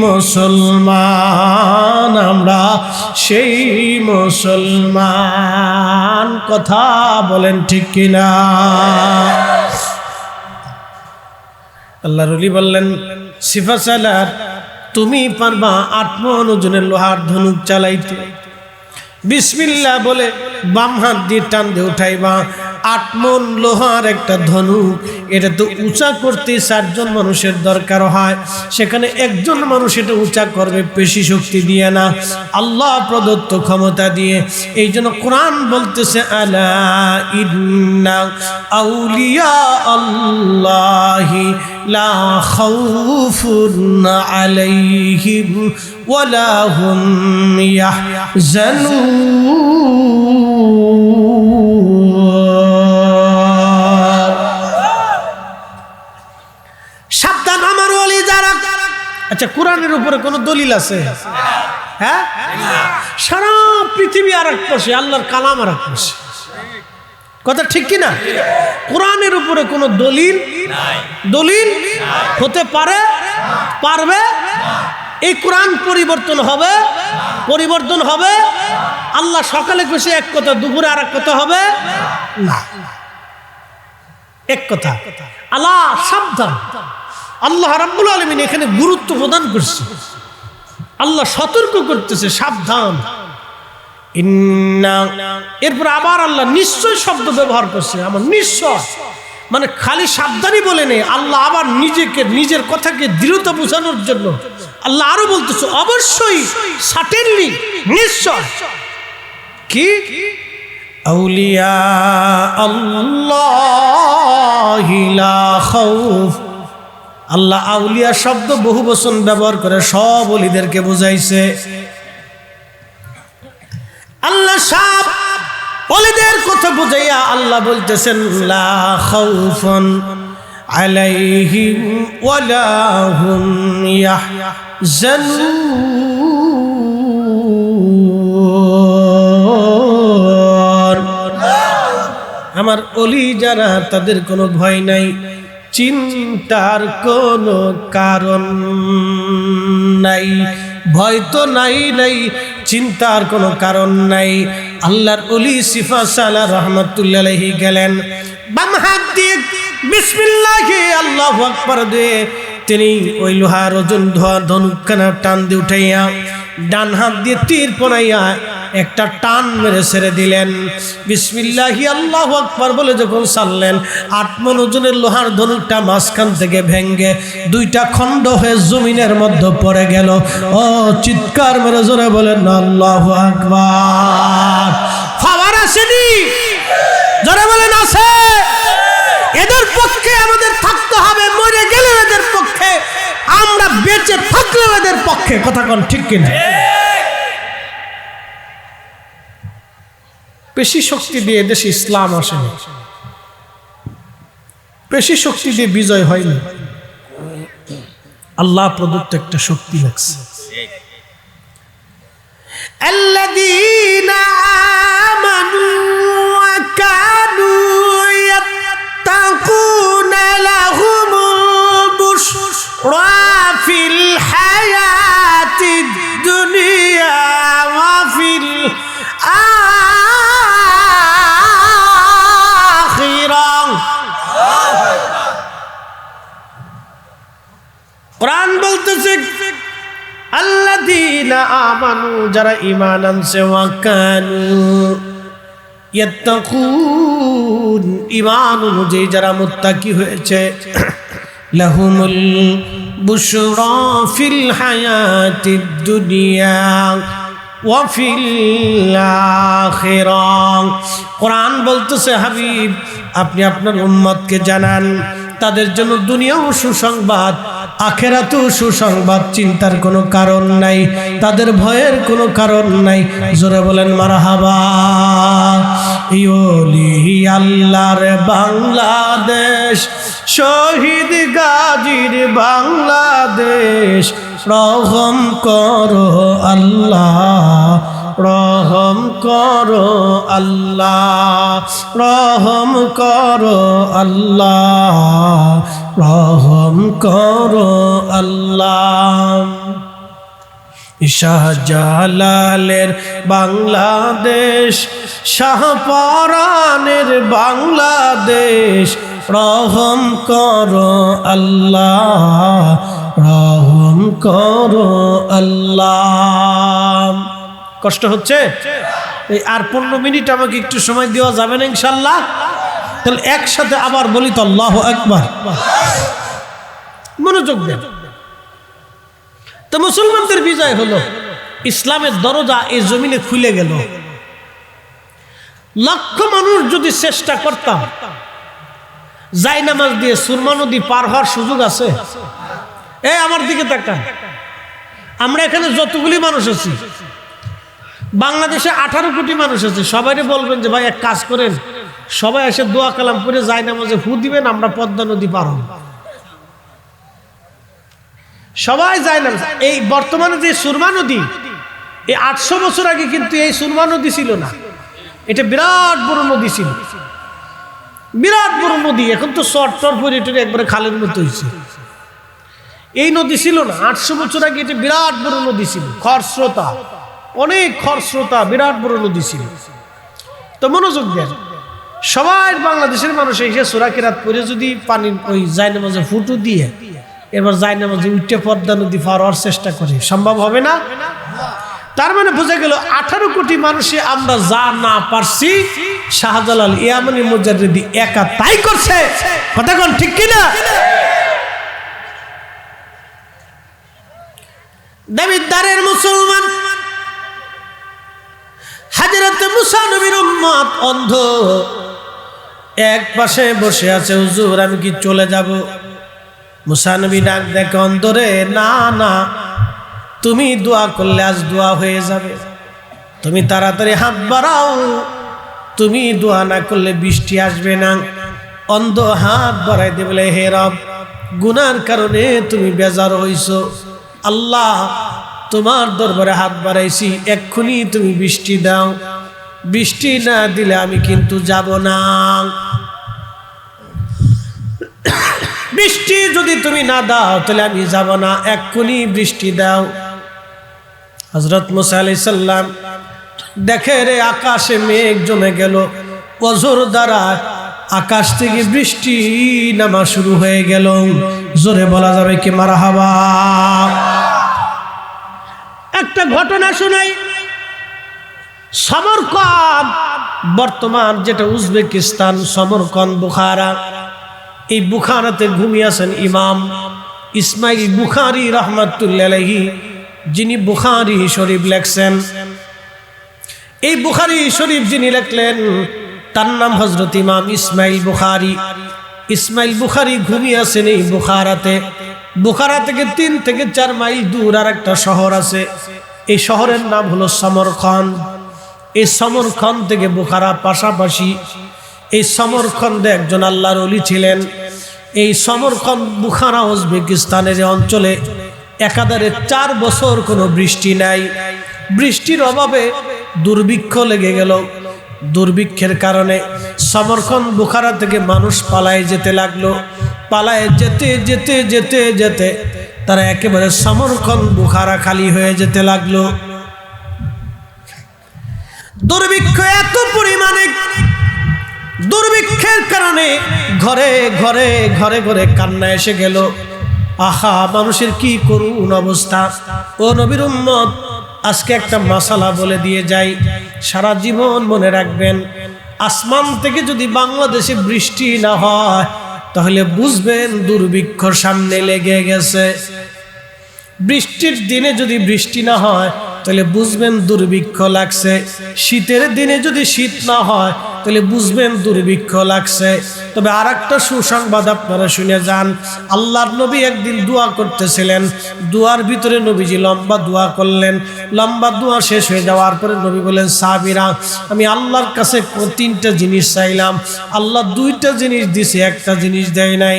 মুসলমান, আমরা সেই মুসলমান। কথা বলেন ঠিক কিনা? আল্লাহর ওলি বললেন সিফা সালাত, তুমি পারবা 8 মণ ওজনের লোহার ধনুক চালাইতে। বিসমিল্লাহ বলে বাম হাত দিয়ে টান দিয়ে উঠাইবা। 8 মণ লোহার একটা ধনুক, এটা তো উঁচা করতে 4 জন মানুষের দরকার হয়, সেখানে একজন মানুষ এটা উঁচা করবে পেশি শক্তি দিয়ে না, আল্লাহ প্রদত্ত ক্ষমতা দিয়ে। এই জন্য কোরআন বলতেছে আলা ইন্না আউলিয়া আল্লাহি লা খাউফুন আলাইহিম ওয়ালা হুম ইয়াহজানুন। সাবধান আমার ওলি যারা। আচ্ছা, কোরআনের উপরে কোন দলিল আছে? হ্যাঁ, সারা পৃথিবী আর এক পাশে, আল্লাহর কালাম আর এক পাশে। কথা ঠিক কিনা? কোরআনের উপরে কোন দলিল দলিল হতে পারে পারবে? এই কোরআন পরিবর্তন হবে পরিবর্তন হবে? আল্লাহ সকালে কইছে এক কথা, দুপুরে আর এক কথা হবে না, এক কথা। আল্লাহ সাবধান, আল্লাহ রাব্বুল আলামিন এখানে গুরুত্ব প্রদান করছে, আল্লাহ সতর্ক করতেছে সাবধান। এরপর আবার আল্লাহ নিশ্চয় শব্দ ব্যবহার করছে, আমার নিশ্চয় মানে খালি সাবধানই বলে নেই, আল্লাহ আবার নিজেকে নিজের কথাকে দৃঢ়তা বোঝানোর জন্য আল্লাহ আরো বলতেছে অবশ্যই, সার্টেনলি, নিশ্চয়। কি? আউলিয়া আল্লাহি লা খাউফ। আল্লাহ আউলিয়া শব্দ বহু বচন ব্যবহার করে সব ওলিদেরকে বুঝাইছে। আল্লাহ সব ওলিদের কথা বুঝাইয়া আল্লাহ বলতেছেন লা খাউফুন আলাইহিম ওয়ালা হুম ইয়াহজানুন। আমার ওলি যারা, তাদের কোনো ভয় নাই, চিন্তার কোনো কারণ নাই, ভয় তো নাই, চিন্তার কোনো কারণ নাই। আল্লাহর ওলি সিফা সালাহ রহমাতুল্লাহ আলাইহি গেলেন, বাম হাত দিয়ে বিসমিল্লাহি আল্লাহু আকবার দিয়ে তিনি ওই লোহার ওজন ধনুকখানা টান দিয়ে উঠাইয়া ডান হাত দিয়ে তীর পনাইয়া একটা টান মেরে ছেড়ে দিলেন। বিসমিল্লাহি আল্লাহু আকবার বলে যখন ছাড়লেন, 8 মণ ওজনের লোহার ধনুকটা মাঝখান থেকে ভেঙ্গে 2টা খণ্ড হয়ে জমিনের মধ্যে পড়ে গেল। ও চিৎকার মেরে জোরে বলেন আল্লাহু আকবার। খাবার আসেনি? জোরে বলেন আছে? এদের পক্ষে আমাদের থাকতে হবে, মরে গেলে এদের পক্ষে, আমরা বেঁচে থাকলেও এদের পক্ষে। কথা কোন ঠিক কিনা? পেশি শক্তি দিয়ে দেশে ইসলাম আসেনি, পেশি শক্তি দিয়ে বিজয় হয়নি, আল্লাহ প্রদত্ত একটা শক্তি লাগছে। আল্লাযীনা আমানু ওয়া কানু ইয়াত্তাকুনা লাহুমুল বুশরা ফিল হায়াতিদ দুনিয়া ওয়া ফিল কোরআন বলতেছে আল্লাযীনা আমানু, যারা ঈমান আনছে, ওয়া কানু ইয়াত্তাকুন, ঈমান অনুযায়ী যারা মুত্তাকি হয়েছে, লাহুমুল বুশরা ফিল হায়াতিদ দুনিয়া ওয়া ফিল আখিরাহ। কোরআন বলতেছে হাবিব, আপনি আপনার উম্মতকে জানান তাদের জন্য দুনিয়াও সুসংবাদ, আখিরাতেও সুসংবাদ। চিন্তার কোনো কারণ নাই, তাদের ভয়ের কোনো কারণ নাই। জোরে বলেন মারহাবা। ইওলি আল্লাহর বাংলাদেশ, শহীদ গাজীর বাংলাদেশ, রহম করো আল্লাহ, রহম করো আল্লাহ, রহম করো আল্লাহ, রহম করো আল্লাহ। শাহজালালের বাংলাদেশ, শাহপরানের বাংলাদেশ, রহম করো আল্লাহ, রহম করো আল্লাহ। কষ্ট হচ্ছে? এই আর 15 মিনিট আমাকে একটু সময় দেওয়া যাবে না ইনশাল্লাহ? তাহলে একসাথে আবার বলি তো আল্লাহু আকবার। মনোযোগ দেন। তো মুসলমানদের বিজয় হলো, ইসলামের দরজা এই জমিনে খুলে গেল। লক্ষ মানুষ যদি চেষ্টা করতাম, জায়নামাজ দিয়ে সুরমা নদী পার হওয়ার সুযোগ আছে? আমার দিকে তাকান। আমরা এখানে যতগুলি মানুষ আছি, বাংলাদেশে 18 কোটি মানুষ আছে। সবাই বলবেন যে ভাই এক কাজ করেন, সবাই এসে দোয়া কালাম করে জায়নামাজে ফু দিবেন, আমরা পদ্মা নদী পার হব। সবাই যায় না। এই বর্তমানে যে সুরমা নদী, এই 800 বছর আগে কিন্তু এই সুরমা নদী ছিল না। এটা বিরাট বড় নদী ছিল, বিরাট বড় নদী। এখন তো শর্টর পরিটরে একবারে খালের মতো হয়েছে। এই নদী ছিল না 800 বছর আগে। এটা বিরাট বড় নদী ছিল, খরস্রোতা, অনেক খরস্রোতা, বিরাট বড় নদী ছিল। তো মনোযোগ দেন, সবাই বাংলাদেশের মানুষ এসে সূরা কিরাত পড়ে যদি পানির ওই জায়নামাজে ফুটু দিয়ে এবার জায়নামাজে উঠে পদ্মা নদী পার হওয়ার চেষ্টা করে, সম্ভব হবে না? তার মানে বোঝা গেল 18 কোটি মানুষে আমরা যা না পারছি, শাহজালাল ইয়ামানি মুজাদ্দিদি একা তাই করছে। কথা কোন ঠিক কিনা? দেবিদ্বারের মুসলমান হযরত মুসা নবীর উম্মত অন্ধ এক পাশে বসে আছে। হুজুর আমি কি চলে যাব? মুসা নবী ডাক দেখে অন্তরে, না না, তুমি দোয়া করলে আজ দোয়া হয়ে যাবে। তুমি তাড়াতাড়ি হাত বাড়াও, তুমি দোয়া না করলে বৃষ্টি আসবে না। অন্ধ হাত বাড়াই দিয়ে বলে, হে রব, গুনার কারণে তুমি বেজার হইছো, আল্লাহ তোমার দরবারে হাত বাড়াইছি, এক্ষুনি তুমি বৃষ্টি দাও। বৃষ্টি না দিলে আমি কিন্তু যাব না। বৃষ্টি যদি তুমি না দাও তাহলে আমি যাব না, এক্ষুনি বৃষ্টি দাও। হযরত মুসা আলাইহিস সালাম দেখে রে আকাশে মেঘ জমে গেল, ওযর দ্বারা আকাশ থেকে বৃষ্টি নামা শুরু হয়ে গেল। জোরে বলা যাবে কি মারহাবা? একটা ঘটনা শোনাই। সমরকন্দ, বর্তমান যেটা উজবেকিস্তান, সমরকন্দ বুখারা, এই বুখারাতে ঘুমিয়ে আছেন ইমাম ইসমাইল বুখারী রাহমাতুল্লাহি আলাইহি, যিনি বুখারী শরীফ লেখছেন। এই বুখারী শরীফ যিনি লেখলেন তার নাম হযরত ইমাম ইসমাইল বুখারী। ইসমাইল বুখারী ঘুমিয়ে আছেন এই বুখারাতে। বুখারা থেকে 3 থেকে 4 মাইল দূর আর একটা শহর আছে, এই শহরের নাম হলো সমরকন্দ। এই সমরকন্দ থেকে বুখারা পাশাপাশি। এই সমরকন্দে একজন আল্লাহর ওলি ছিলেন। এই সমরকন্দ বুখারা উজবেকিস্তানের অঞ্চলে একাধারে 4 বছর কোনো বৃষ্টি নাই। বৃষ্টির অভাবে দুর্ভিক্ষ লেগে গেল। দুর্ভিক্ষের কারণে সমরকন্দ বুখারা থেকে মানুষ পালায় যেতে লাগলো। পালায় যেতে যেতে যেতে যেতে তারা একেবারে সমরকন্দ বুখারা খালি হয়ে যেতে লাগলো। দুর্ভিক্ষ এত পরিমাণে, দুর্ভিক্ষের কারণে ঘরে ঘরে ঘরে ঘরে কান্না এসে গেল। আহা, মানুষের কি করুণ অবস্থা। ও নবীর উম্মত, আজকে একটা মাসালা বলে দিয়ে যাই, সারা জীবন মনে রাখবেন। আসমান থেকে যদি বাংলাদেশে বৃষ্টি না হয় তাহলে বুঝবেন দুর্ভিক্ষ সামনে লেগে গেছে। বৃষ্টির দিনে যদি বৃষ্টি না হয় তাহলে বুঝবেন দুর্ভিক্ষ লাগছে। শীতের দিনে যদি শীত না হয় তাহলে বুঝবেন দুর্ভিক্ষ লাগছে। তবে আর একটা সুসংবাদ আপনারা শুনে যান। আল্লাহর নবী একদিন দোয়া করতেছিলেন, দোয়ার ভিতরে নবীজি লম্বা দোয়া করলেন। লম্বা দোয়া শেষ হয়ে যাওয়ার পরে নবী বলেন, সাহাবীরা আমি আল্লাহর কাছে 3টা জিনিস চাইলাম, আল্লাহ 2টা জিনিস দিছে, একটা জিনিস দেয় নাই।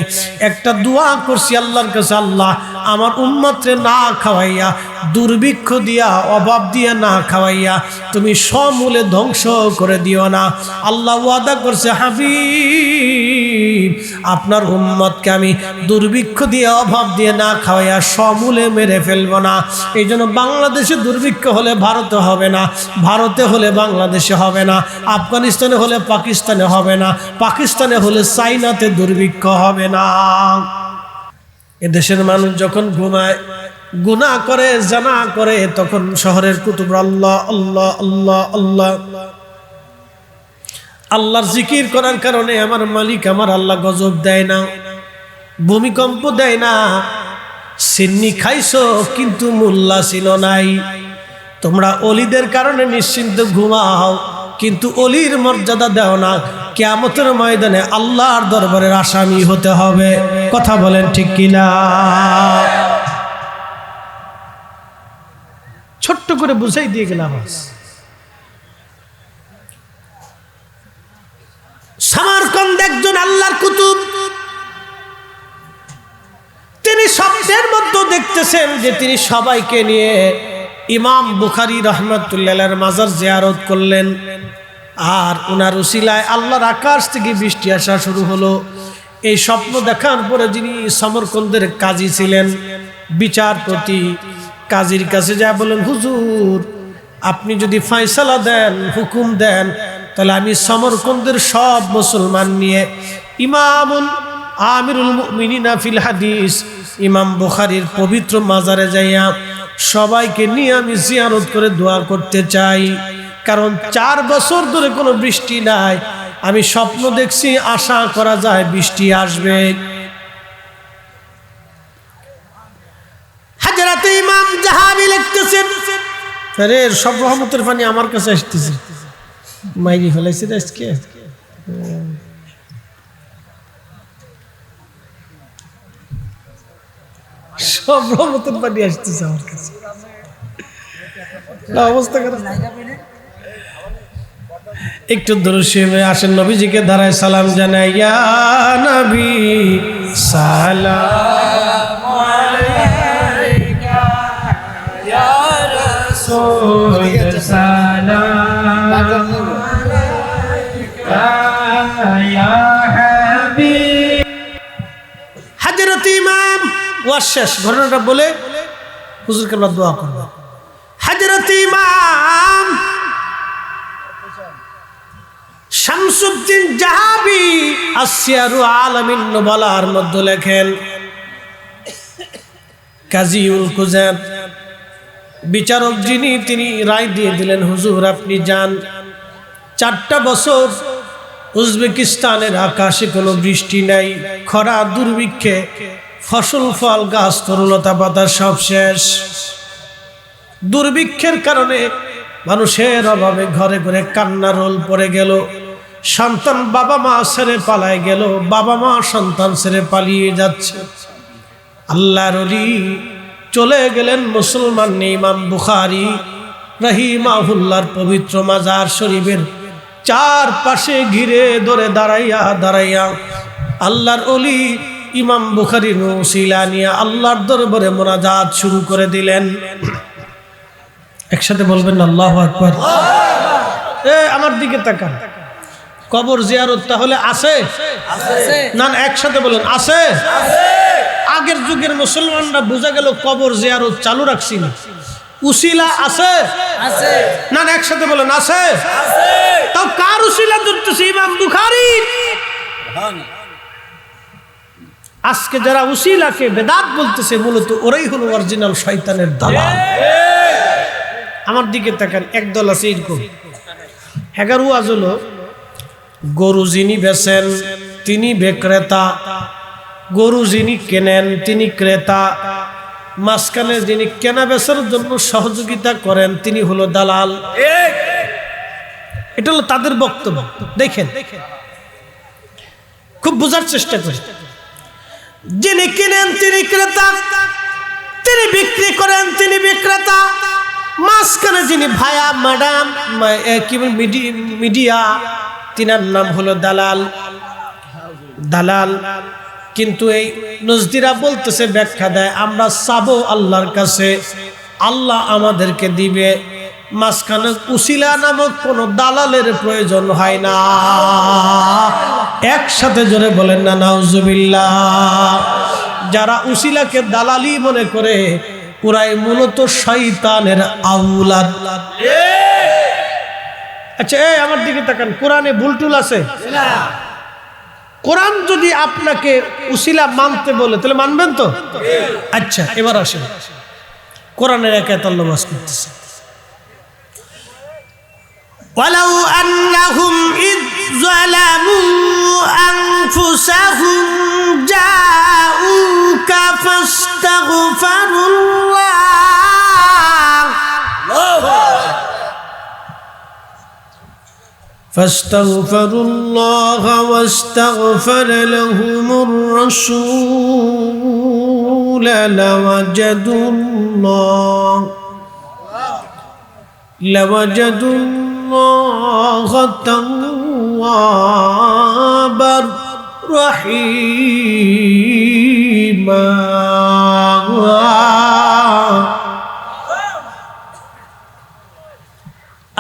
একটা দোয়া করছি আল্লাহর কাছে, আল্লাহ আমার উম্মতরে না খাওয়াইয়া, দুর্ভিক্ষ দিয়া, অভাব দিয়া না খাওয়াইয়া তুমি সমূলে ধ্বংস করে দিও না। আল্লাহ ওয়াদা করছে, হাবিব আপনার উম্মতকে আমি দুর্ভিক্ষ দিয়ে, অভাব দিয়ে না খাওয়াইয়া সমূলে মেরে ফেলবো না। এই জন্য বাংলাদেশে দুর্ভিক্ষ হলে ভারতে হবে না, ভারতে হলে বাংলাদেশে হবে না, আফগানিস্তানে হলে পাকিস্তানে হবে না, পাকিস্তানে হলে চাইনাতে দুর্ভিক্ষ হবে না। এদেশের মানুষ যখন ঘুমায়, গুনাহ করে, জানা করে, তখন শহরের কুতুব আল্লাহ আল্লাহ আল্লাহ আল্লাহ আল্লাহর জিকির করার কারণে আমার মালিক আমার আল্লাহ গজব দেয় না, ভূমিকম্প দেয় না। সিন্নি খাইছো কিন্তু মোল্লা ছিল নাই। তোমরা অলিদের কারণে নিশ্চিন্ত ঘুমাও, কিন্তু অলির মর্যাদা দেও না। কিয়ামতের ময়দানে আল্লাহর দরবারের আসামি হতে হবে। কথা বলেন ঠিক কিনা? ছোট্ট করে বুঝাই দিয়ে গেলাম। সামারকন্দ একজন আল্লাহর কুতুব, তিনি স্বপ্নের মধ্যে দেখতেছেন যে তিনি সবাইকে নিয়ে ইমাম বুখারী রাহমাতুল্লাহির মাজার জিয়ারত করলেন, আর ওনার উসিলায় আল্লাহর আকাশ থেকে বৃষ্টি আসা শুরু হলো। এই স্বপ্ন দেখার পরে যিনি সমরকন্দের কাজী ছিলেন, বিচারপতি, কাজীর কাছে যা বলেন, হুজুর আপনি যদি ফয়সালা দেন, হুকুম দেন, তাহলে আমি সমরকন্দের সব মুসলমান নিয়ে ইমামুল আমিরুল মুমিনিনা ফিল হাদিস ইমাম বুখারীর পবিত্র মাজারে যাইয়া সবাইকে নিয়ে আমি জিয়ারত করে দোয়া করতে চাই। কারণ 4 বছর ধরে কোনো বৃষ্টি নাই, আমি স্বপ্ন দেখছি, আশা করা যায় বৃষ্টি আসবে। হাজরাতে ইমাম জাহাবি লিখতেছেন, আরে সব রহমতের পানি আমার কাছে আসতেছে, মাইরি ফেলাইছে আজকে। সব রহমতের পানি আসতেছে আমার কাছে, অবস্থা খারাপ। একটু দরুদ আসেন, নবীজিকে দাঁড়ায় সালাম জানাই, ইয়া নবী সালাম আলাইকা, ইয়া রাসূল সালাম আলাইকা, ইয়া হাবিব। হযরত ইমাম ওয়াশেষ ঘটনাটা বলে হুজুরকে আমরা দোয়া করব। হযরত ইমাম শামসুদ্দিন জাহাবি আসিয়ারু আলামিন নুবালার মধ্যে লেখেন, কাজীউল কুযাব বিচারক যিনি, তিনি রায় দিয়ে দিলেন, হুজুর আপনি যান। 4টা বছর উজবেকিস্তানের আকাশে কোনো বৃষ্টি নাই, খরা দুর্ভিক্ষে ফসল ফল গাছ তরুলতা পাতা সব শেষ। দুর্ভিক্ষের কারণে মানুষের অভাবে ঘরে ঘরে কান্নার রোল পড়ে গেল। সন্তান বাবা মা ছেড়ে পালায় গেল, বাবা মা সন্তান ছেড়ে পালিয়ে যাচ্ছে। আল্লাহর ওলি চলে গেলেন মুসলমান ইমাম বুখারী রাহিমাহুল্লাহর পবিত্র মাজার শরীফের 4 পাশে ঘিরে ধরে দাঁড়াইয়া দাঁড়াইয়া আল্লাহর ওলি ইমাম বুখারীর ওসিলা নিয়ে আল্লাহর দরবারে মোনাজাত শুরু করে দিলেন। একসাথে বলবেন আল্লাহু আকবার। আমার দিকে তাকান, কবর জিয়ারত তাহলে আছে না? একসাথে বলেন আছে। আগের যুগের মুসলমানরা বোঝা গেল কবর জিয়ারত চালু রাখছিল। উসিলা আছে না? একসাথে বলেন আছে। তাও কার উসিলা ধরতেছে? ইমাম বুখারী। আজকে যারা উসিলাকে বেদাত বলতেছে, মূলত ওরাই হলো অরিজিনাল শয়তানের দালাল। আমার দিকে তাকান, একদল আছে এরকম। 11 ওয়াজ হলো, গরু যিনি বেচেন তিনি বিক্রেতা, গরু যিনি কেনেন তিনি ক্রেতা, মাঝখানে যিনি কেনা বেচার জন্য সহযোগিতা করেন তিনি হলো দালাল। এটা হলো তাদের বক্তব্য। দেখেন, খুব বোঝার চেষ্টা করি। যিনি কিনেন তিনি ক্রেতা, তিনি বিক্রি করেন তিনি বিক্রেতা, মাঝখানে যিনি ভায়া ম্যাডাম কি মিডিয়া, তিনার নাম হলো দালাল। দালাল। কিন্তু এই নজদিরা বলতেছে, ব্যাখ্যা দেয়, আমরা চাবো আল্লাহর কাছে, আল্লাহ আমাদেরকে দিবে, মাঝখানে উসিলা নামক কোন দালালের প্রয়োজন হয় না। একসাথে জোরে বলেন না নাউজুবিল্লাহ। যারা উসিলাকে দালালি মনে করে ওরাই মূলত শয়তানের আউলাদ। আচ্ছা, এই আমার দিকে তাকান, কোরআনে ভুলটুল আছে? কোরআন যদি আপনাকে উসিলা মানতে বলে তাহলে মানবেন তো? আচ্ছা, এবার আসেন কোরআনের এক আয়াত আল্লাহ ওয়াজ করতেছে, ওয়ালাউ আন্নাহুম ইয যালামু আনফুসাহুম জাউকা فاستغفروا الله واستغفر لهم الرسول لوجدوا الله توابا رحيما।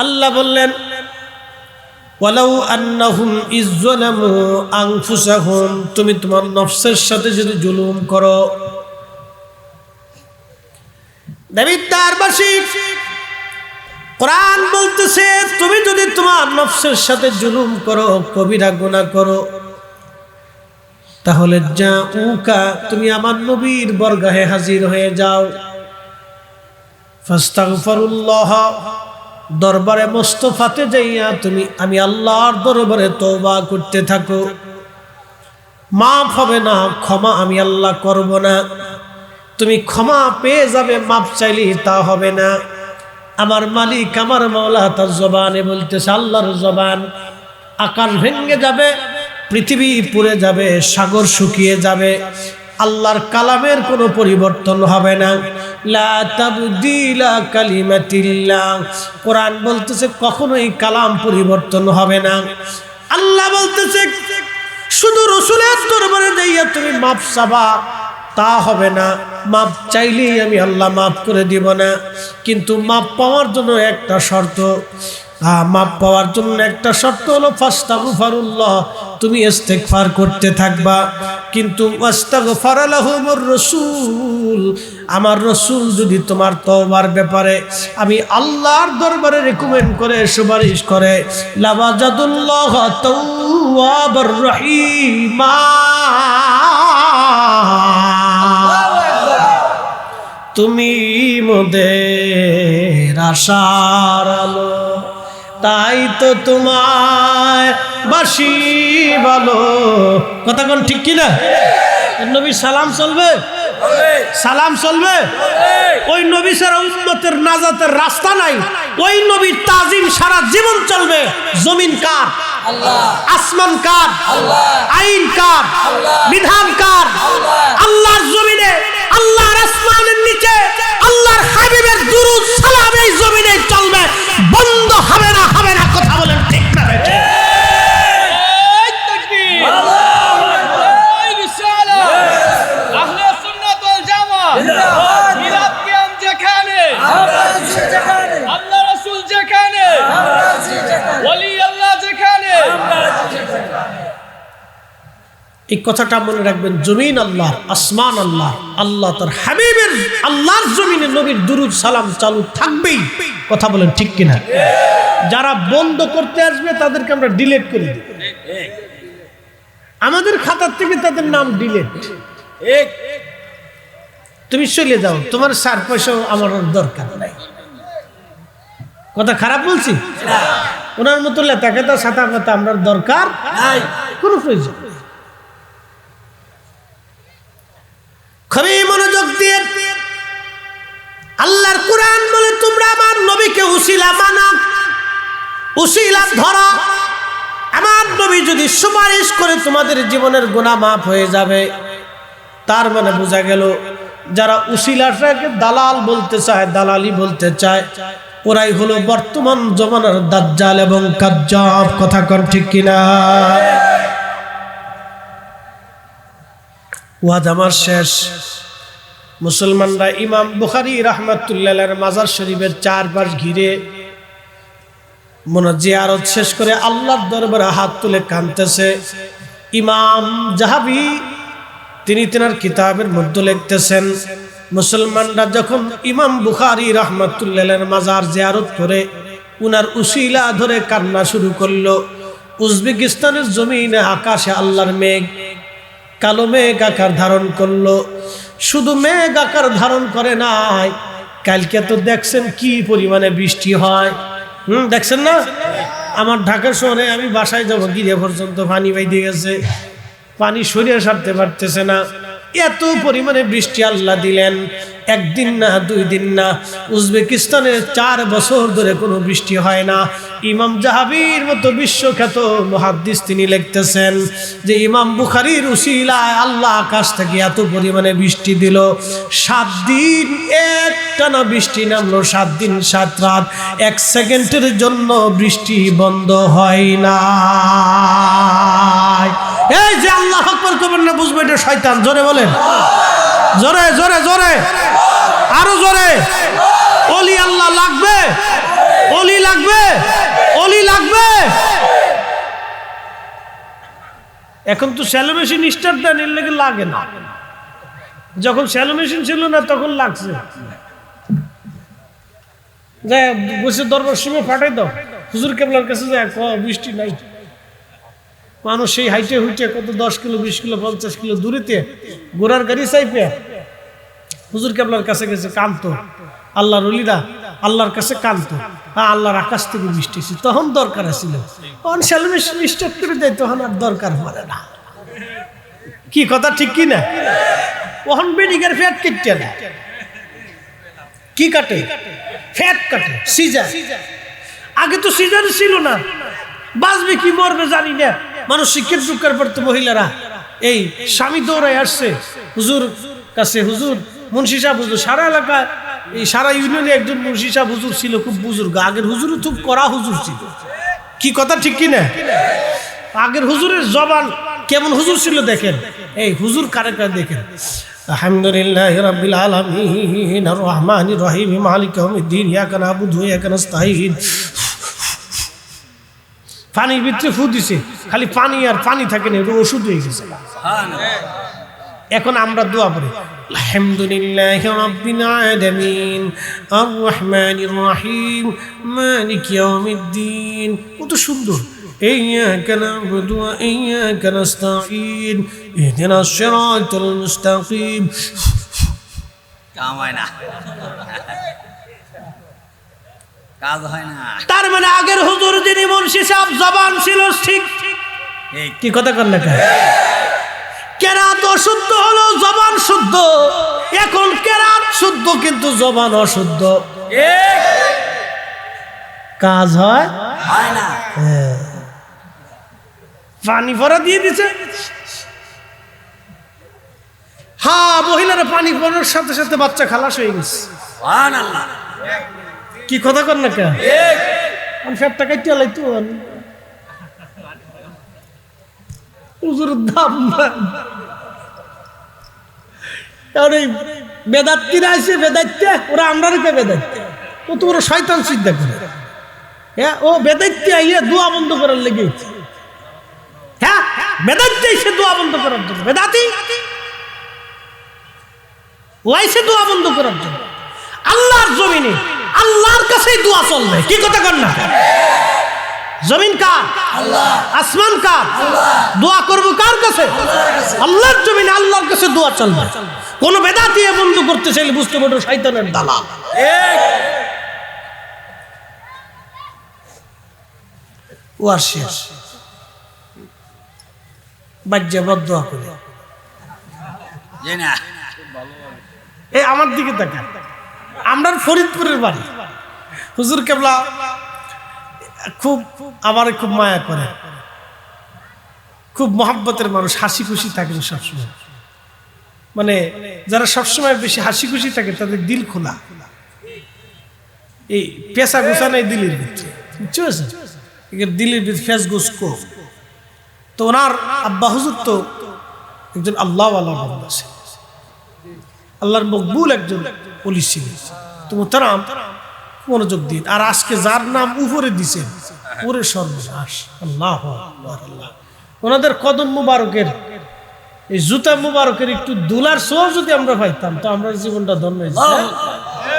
আল্লাহ বললেন, ওয়ালাউ আন্নাহুম ইয যালামু আনফুসাহুম, তুমি তোমার নফসের সাথে যদি জুলুম করো। দেবিদ্বারবাসী, কোরআন বলতেছে তুমি যদি তোমার নফসের সাথে জুলুম করো, কবিরা গুনাহ করো, তাহলে জাউকা, তুমি আমার নবীর বরগাহে হাজির হয়ে যাও। ফাস্তাগফিরুল্লাহ, দরবারে মুস্তাফাতে যাইয়া তুমি আমি আল্লাহর দরবারে তওবা করতে থাকো। মাফ হবে না, ক্ষমা আমি আল্লাহ করব না। তুমি ক্ষমা পেয়ে যাবে, মাফ চাইলে তা হবে না। আমার মালিক, আমার মাওলা তার জবানে বলতেছে, আল্লাহর জবান, আকাশ ভেঙে যাবে, পৃথিবী পুড়ে যাবে, সাগর শুকিয়ে যাবে, আল্লাহর কালামের কোনো পরিবর্তন হবে না। লা তাবদীলা কালিমাতিল্লাহ, কোরআন বলতেছে কখনোই কালাম পরিবর্তন হবে না। আল্লাহ বলতেছে শুধু রাসূলের দরবারে যাইয়া তুমি মাফ চাবা, তা হবে না। মাফ চাইলেই আমি আল্লাহ মাফ করে দিব না, কিন্তু মাফ পাওয়ার জন্য একটা শর্ত। মাফ পাওয়ার জন্য একটা শর্ত হলো ফাস্তাগফিরুল্লাহ, তুমি ইস্তেগফার করতে থাকবা। কিন্তু ওয়াস্তাগফার লাহুমুর রাসূল, আমার রাসূল যদি তোমার তওবার ব্যাপারে আমি আল্লাহর দরবারে রেকমেন্ড করে, সুপারিশ করে, লাওয়াজাদুল্লাহ তাওয়াবার রহিমা, তুমি মোদের আশার আলো, তাই তো তোমায় বাসি ভালো। কথা কোন ঠিক কিনা? নবী সালাম চলবে, সালাম চলবে। ওই নবী ছাড়া উম্মতের নাজাতের রাস্তা নাই। ওই নবীর তাজিম সারা জীবন চলবে। জমিন কার? আল্লাহ। আসমান কার? আল্লাহ। আইন কার? বিধান কার? আল্লাহর জমিনে, আল্লাহর আসমানের নিচে আল্লাহর হাবিবের দুরূদ সালাম এই জমিনে চলবে, বন্ধ হবে না, হবে না। কথা বলেন ঠিক না? এই কথাটা মনে রাখবেন, জমিন আল্লাহ, আসমান আল্লাহ, আল্লাহ তার হাবিবের, আল্লাহর জমিনে নবীর দুরূদ সালাম চালু থাকবেই। কথা বলেন ঠিক কিনা? যারা বন্ধ করতে আসবে তাদেরকে আমরা ডিলিট করে দিই, আমাদের খাতার থেকে তাদের নাম ডিলিট। তুমি চলে যাও, তোমার 4 পয়সা আমার দরকার নাই। কথা খারাপ বলছি? ওনার মতো লেতাকেতা ছাতা কথা আমরা দরকার নাই, কোনো প্রয়োজন। খুবই মনোযোগ দিয়ে আল্লাহর কোরআন বলে তোমরা আমার নবীকে উসিলা মানো। উসিলা ধরা। আমার নবী যদি সুপারিশ করে তোমাদের জীবনের গুনাহ মাফ হয়ে যাবে, তার মানে বোঝা গেল যারা উসিলাটাকে দালাল বলতে চায়, দালালি বলতে চায়, ওরাই হলো বর্তমান জমানার দাজ্জাল এবং কাজ্জাব। কথা কর ঠিক কিনা? ওয়াজ আমার শেষ। মুসলমানরা ইমাম বুখারী রাহমাতুল্লাহির মাজার শরীফের চারপাশ ঘিরে জিয়ারত শেষ করে আল্লাহর দরবারে হাত তুলে কাঁদতেছে। ইমাম যাহাবি তিনি তেনার কিতাবের মধ্যে লিখতেছেন, মুসলমানরা যখন ইমাম বুখারী রাহমাতুল্লাহির মাজার জিয়ারত করে উনার উসিলা ধরে কান্না শুরু করলো, উজবেকিস্তানের জমিনে আকাশে আল্লাহর মেঘ কালো মেঘ আকার ধারণ করলো। শুধু মেঘ আকার ধারণ করে নাই, কালকে তো দেখছেন কি পরিমাণে বৃষ্টি হয়। দেখছেন না? আমার ঢাকা শহরে আমি বাসায় যাবো, গিরে পর্যন্ত পানি বাইতে গেছে, পানি সরিয়ে সারতে পারতেছে না, এত পরিমাণে বৃষ্টি আল্লাহ দিলেন। একদিন না, 2 দিন না, উজবেকিস্তানে 4 বছর ধরে কোনো বৃষ্টি হয় না। ইমাম যাহাবির মতো বিশ্বখ্যাত মুহাদ্দিস তিনি লিখতেছেন যে ইমাম বুখারীর উসিলায় আল্লাহ আকাশ থেকে এত পরিমাণে বৃষ্টি দিল, 7 দিন একটানা বৃষ্টি নামলো, 7 দিন 7 রাত, 1 সেকেন্ডের জন্য বৃষ্টি বন্ধ হয় না। এই যে আল্লাহু আকবার করবেন না, বুঝবে এটা শয়তান। জোরে বলেন, জোরে জোরে জোরে, আরো জোরে। ওলি আল্লাহ লাগবে, ওলি লাগবে, ওলি লাগবে। এখন তো শ্যালো মেশিন স্টার্ট দেন, এর লেগে লাগে না। যখন শ্যালো মেশিন ছিল না তখন লাগছে। যাই বসে দরবার সময় ফাটাই দাও, হুজুর কেবলার কাছে যায়, বৃষ্টি নাই। মানুষ সেই হাইটে হুইটে কত 10 কিলো 20 কিলো 50 কিলো দূরেতে ঘোড়ার গাড়ি চাইপে হুজুর কেবলার কাছে গেছে, কাঁদতো। আল্লাহর ওলিরা আল্লাহর কাছে কাঁদতো, আল্লাহর আকাশ থেকে বৃষ্টি ছিল, তখন দরকার ছিল। তখন সেলিব্রেশন স্টার্ট করে দেয়, তখন আর দরকার পড়ে না। কি কথা ঠিক কি না? তখন বেডিগার ফ্যাট কেটে না, কি কাটে? ফ্যাট কাটে, সিজার। আগে তো সিজার ছিল না, বাঁচবে কি মরবে জানি না। মানুষ শিক্ষিত ঢুকার পর তো মহিলারা এই স্বামী দৌড়ায় আসছে হুজুর কাছে, হুজুর মুন্সি সাহেব হুজুর। সারা এলাকায় এই সারা ইউনিয়নে একজন মুন্সি সাহেব হুজুর ছিল, খুব বুজুর্গ। আগের হুজুরও খুব কড়া হুজুর ছিল। কি কথা ঠিক কি না? আগের হুজুরের জবান কেমন হুজুর ছিল দেখেন। এই হুজুর কারে কারে দেখেন, আলহামদুলিল্লাহি রাব্বিল আলামিন আর রহমানির রহিম মালিক ইয়াউমিদ্দিন ইয়াকা নাবুদু ওয়া ইয়াকা নাস্তাঈন। পানির ভিতরে ফু দিছে, খালি পানি আর পানি থাকে না, ওষুধ হয়ে গেছে। এখন আমরা দোয়া করি, আলহামদুলিল্লাহি রাব্বিল আলামিন আর রহমানির রহিম মালিক ইয়াউমিদ্দিন। কত সুন্দর। ইয়্যাকা না'বুদু ওয়া ইয়্যাকা নাস্তাঈন ইহদিনাস সিরাতাল মুস্তাকিম। কাম হয় না, কাজ হয় না। তার মানে আগের হুজুর যিনি মুন্সি সাহেব জবান ছিল ঠিক। কি কথা কর না? কেরাত অশুদ্ধ হলো, জবান শুদ্ধ। এখন কেরাত শুদ্ধ কিন্তু জবান অশুদ্ধ, কাজ হয় না। পানি ভরা দিয়ে দিছে। হ্যাঁ, মহিলারা পানি ভরার সাথে সাথে বাচ্চা খালাস হয়ে গেছে। কি কথা কর না? কেন ফ্যাটটা কাটিয়ে লাইতো হুজুরের দাম। বেদাত্তীরা আছে, বেদাইতে ওরা আমরা রেখে বেদাইতে, ও তো ওরা শয়তান চিন্তা করে। হ্যাঁ, ও বেদাইতে আইয়া দোয়া বন্ধ করার লেগে। হ্যাঁ, বেদাইতে এসে দোয়া বন্ধ করার জন্য, বেদাতি ও আইসে দোয়া বন্ধ করার জন্য। আল্লাহর জমিনে আল্লাহর কাছেই দোয়া চলবে। কি কথা কর না? জমিন কার? আল্লাহ। আসমান কার? আল্লাহ। দোয়া করব কার কাছে? আল্লাহর জমিনে আল্লাহর কাছে দোয়া চলবে। কোন বেদাতি বন্ধ করতে চাইলে বুঝতে পারো শয়তানের দালাল। ও আর শেষ বাজ্যে বদদোয়া করে। এই আমার দিকে তাকান, আমরা ফরিদপুরের বাড়ি। হুজুর কেবলা খুব আমারে খুব মায়া করে, খুব মহব্বতের মানুষ, হাসি খুশি থাকেন সবসময়। মানে যারা সবসময় বেশি হাসি খুশি থাকে তাদের দিল খোলা, এই পেশা গোছা নেই দিলের ভিতরে, বুঝছো? দিলের ভিতরে ফেস গোস কো। তো ওনার আব্বা হুজুর তো একজন আল্লাহওয়ালা বান্দা ছিলেন, আল্লাহর মকবুল একজন ওলি ছিলেন। তো মোহতারাম মনোযোগ দিন। আর আজকে যার নাম উপরে দিছেন পুরে সর্বনাশ। আল্লাহ আল্লাহ, ওনাদের কদম মুবারকের এই জুতা মুবারকের একটু দুলার সহ যদি আমরা পাইতাম তো আমরা জীবনটা ধন্য হয়ে যেত।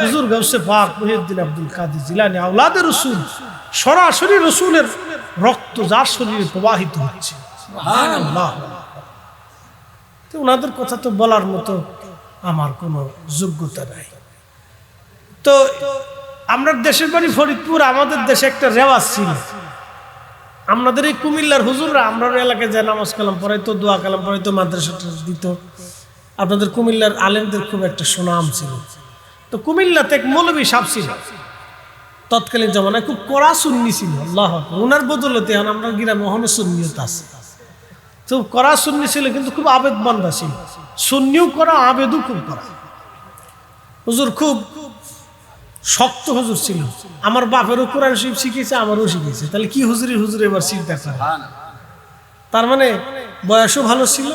হুজুর গাউসে পাক মুহিউদ্দিন আব্দুল কাদের জিলানী আওলাদে রাসূল, সরাসরি রাসূলের রক্ত যার শরীরে প্রবাহিত হচ্ছে। সুবহানাল্লাহ। তো ওনাদের কথা তো বলার মতো আমার কোনো যোগ্যতা নাই। তো আমরা দেশের বাড়ি ফরিদপুর, আমাদের দেশে একটা রেওয়াজ ছিল, আমাদের এই কুমিল্লার হুজুররা আমরা এলাকায় যায় নামাজ কালাম পড়াইতো, দোয়া কালাম পড়াইতো, মাদ্রাসাটা দিত। আপনাদের কুমিল্লার আলেমদের খুব একটা সুনাম ছিল। তো কুমিল্লাতে এক মৌলবী সাহেব ছিল তৎকালীন জমানায়, খুব কড়া সুন্নি ছিল। আল্লাহ, ওনার বদলতে এখন আমরা গ্রামে ওখানে সুন্নিয়ত আছে। তো কড়া সুন্নি ছিল কিন্তু খুব আবেদ বান্দা ছিল, সুন্নিও করা আবেদও খুব করা। হুজুর খুব শক্ত হুজুর ছিল। আমার বাপেরও কোরআন শরীফ শিখেছে, আমারও শিখেছে। তাহলে কি হুজুরি হুজুর এবার চিন্তা করে। তার মানে বয়সও ভালো ছিল।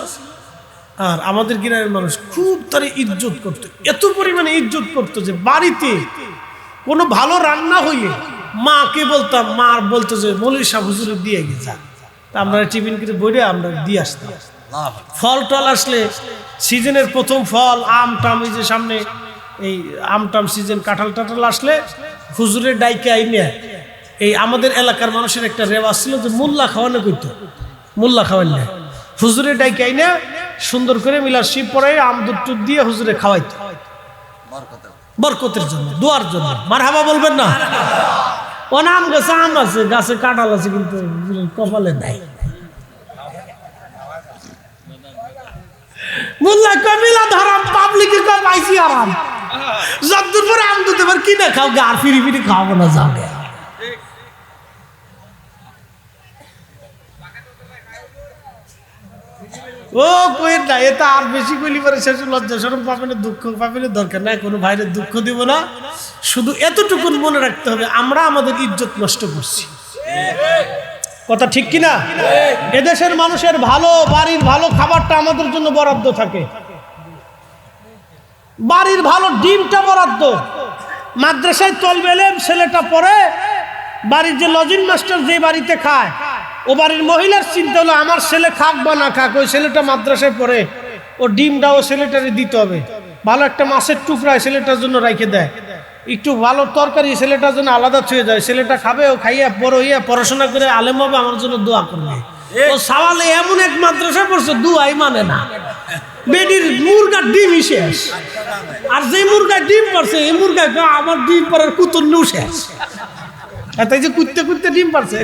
আর আমাদের গ্রামের মানুষ খুব তার ইজ্জত করতো, এত পরিমাণে ইজ্জত করতো যে বাড়িতে কোনো ভালো রান্না হইলে মাকে বলতাম, মা বলতো যে মৌলভী সাহেব হুজুরে দিয়ে গেছে। তা আমরা টিফিন করে বইরে আমরা দিয়ে আসতাম। ফল টল আসলে সিজনের প্রথম ফল আম টাম, এই যে সামনে এই আমটাম সিজন, কাঁঠাল টাঠাল আসলে হুজুরের ডাইকে আইনে এই আমাদের এলাকার মানুষের একটা রেওয়াজ ছিল যে মোল্লা খাওয়ানো করতো, মোল্লা খাওয়ান না, হুজুরের ডাইকে আইনে সুন্দর করে মিলার শিব পড়াই আম দুধ টুধ দিয়ে হুজুরে খাওয়াইতো, বরকতের জন্য, দোয়ার জন্য। মারহাবা বলবেন না? ও আম গাছে আম আছে, গাছে কাঁঠাল আছে, কিন্তু কপালে নাই। মোল্লা কবিলা ধরাম, পাবলিকের কয় পাইছি আরাম। যতদূর পরে আম দুধ এবার কিনে খাও, আর ফিরি ফিরি খাওয়াবো না, যাবে। ও কই না, এটা আর বেশি কইলি পরে শেষ লজ্জা শরম পাবেন, দুঃখ পাবেন, দরকার নাই, কোনো ভাইয়ের দুঃখ দিব না। শুধু এতটুকু মনে রাখতে হবে, আমরা আমাদের ইজ্জত নষ্ট করছি। কথা ঠিক কিনা? এদেশের মানুষের ভালো বাড়ির ভালো খাবারটা আমাদের জন্য বরাদ্দ থাকে, বাড়ির ভালো ডিমটা বরাদ্দ। মাদ্রাসায় তলবে এলেম ছেলেটা পড়ে, বাড়ির যে লজিং মাস্টার যে বাড়িতে খায়, ও বাড়ির মহিলার চিন্তা হলো আমার ছেলে খাক বা না খাক, ওই ছেলেটা মাদ্রাসায় পড়ে, ও ডিমটা ও ছেলেটারে দিতে হবে। ভালো একটা মাছের টুকরা ছেলেটার জন্য রাখে দেয়, একটু ভালো তরকারি ছেলেটার জন্য আলাদা ছুঁয়ে যায়, ছেলেটা খাবে, ও খাইয়া বড় হইয়া পড়াশোনা করে আলেম হবে, আমার জন্য দোয়া করবে। ও সাওয়ালে এমন এক মাদ্রাসায় পড়ছে, দুয়াই মানে না, বেডির মুরগার ডিম শেষ। আর যে মুরগা ডিম পারছে, এই মুরগা আমার ডিম পারার কুতুন্নু শেষ। তাই যে কুত্তে কুত্তে ডিম পারছে,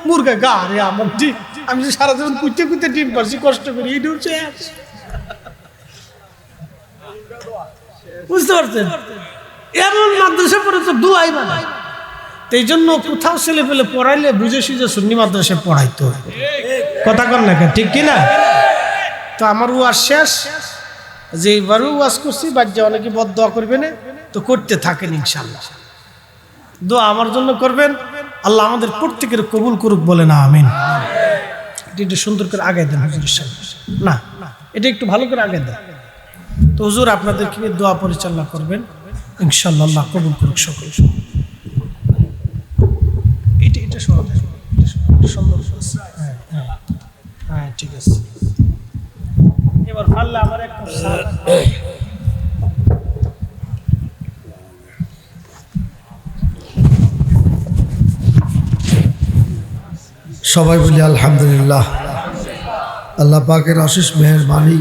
মুরগা গা রে আমার ডিম, আমি যে সারা জীবন কুত্তে কুত্তে ডিম পারছি কষ্ট করে, এই ডিম শেষ। বুঝতে পারছেন? এমন মাদ্রাসা পড়েছে দুয়াই মানে। এই জন্য কোথাও ছেলে পেলে পড়াইলে বুঝে সুঝে সুন্নি মাদ্রাসায় পড়াইতো। কথা কর না, ঠিক কিনা? তো আমার ওয়াজ শেষ, যে এবারও ওয়াজ করছি, বাচ্চা অনেকে বদদোয়া করবে না, তো করতে থাকেন ইনশাআল্লাহ। দোয়া আমার জন্য করবেন, আল্লাহ আমাদের প্রত্যেকের কবুল করুক, বলে না আমিন। এটা একটু সুন্দর করে আগে দেন হুজুরের সামনে, না এটা একটু ভালো করে আগে দেন। তো হুজুর আপনাদেরকে নিয়ে দোয়া পরিচালনা করবেন ইনশাআল্লাহ, আল্লাহ কবুল করুক সকল। এটা এটা সুন্দর, হ্যাঁ ঠিক আছে। এবার পারলে আমার একটা সবাই বলি আলহামদুলিল্লাহ। আল্লাহ পাকের অশেষ মেহেরবানি।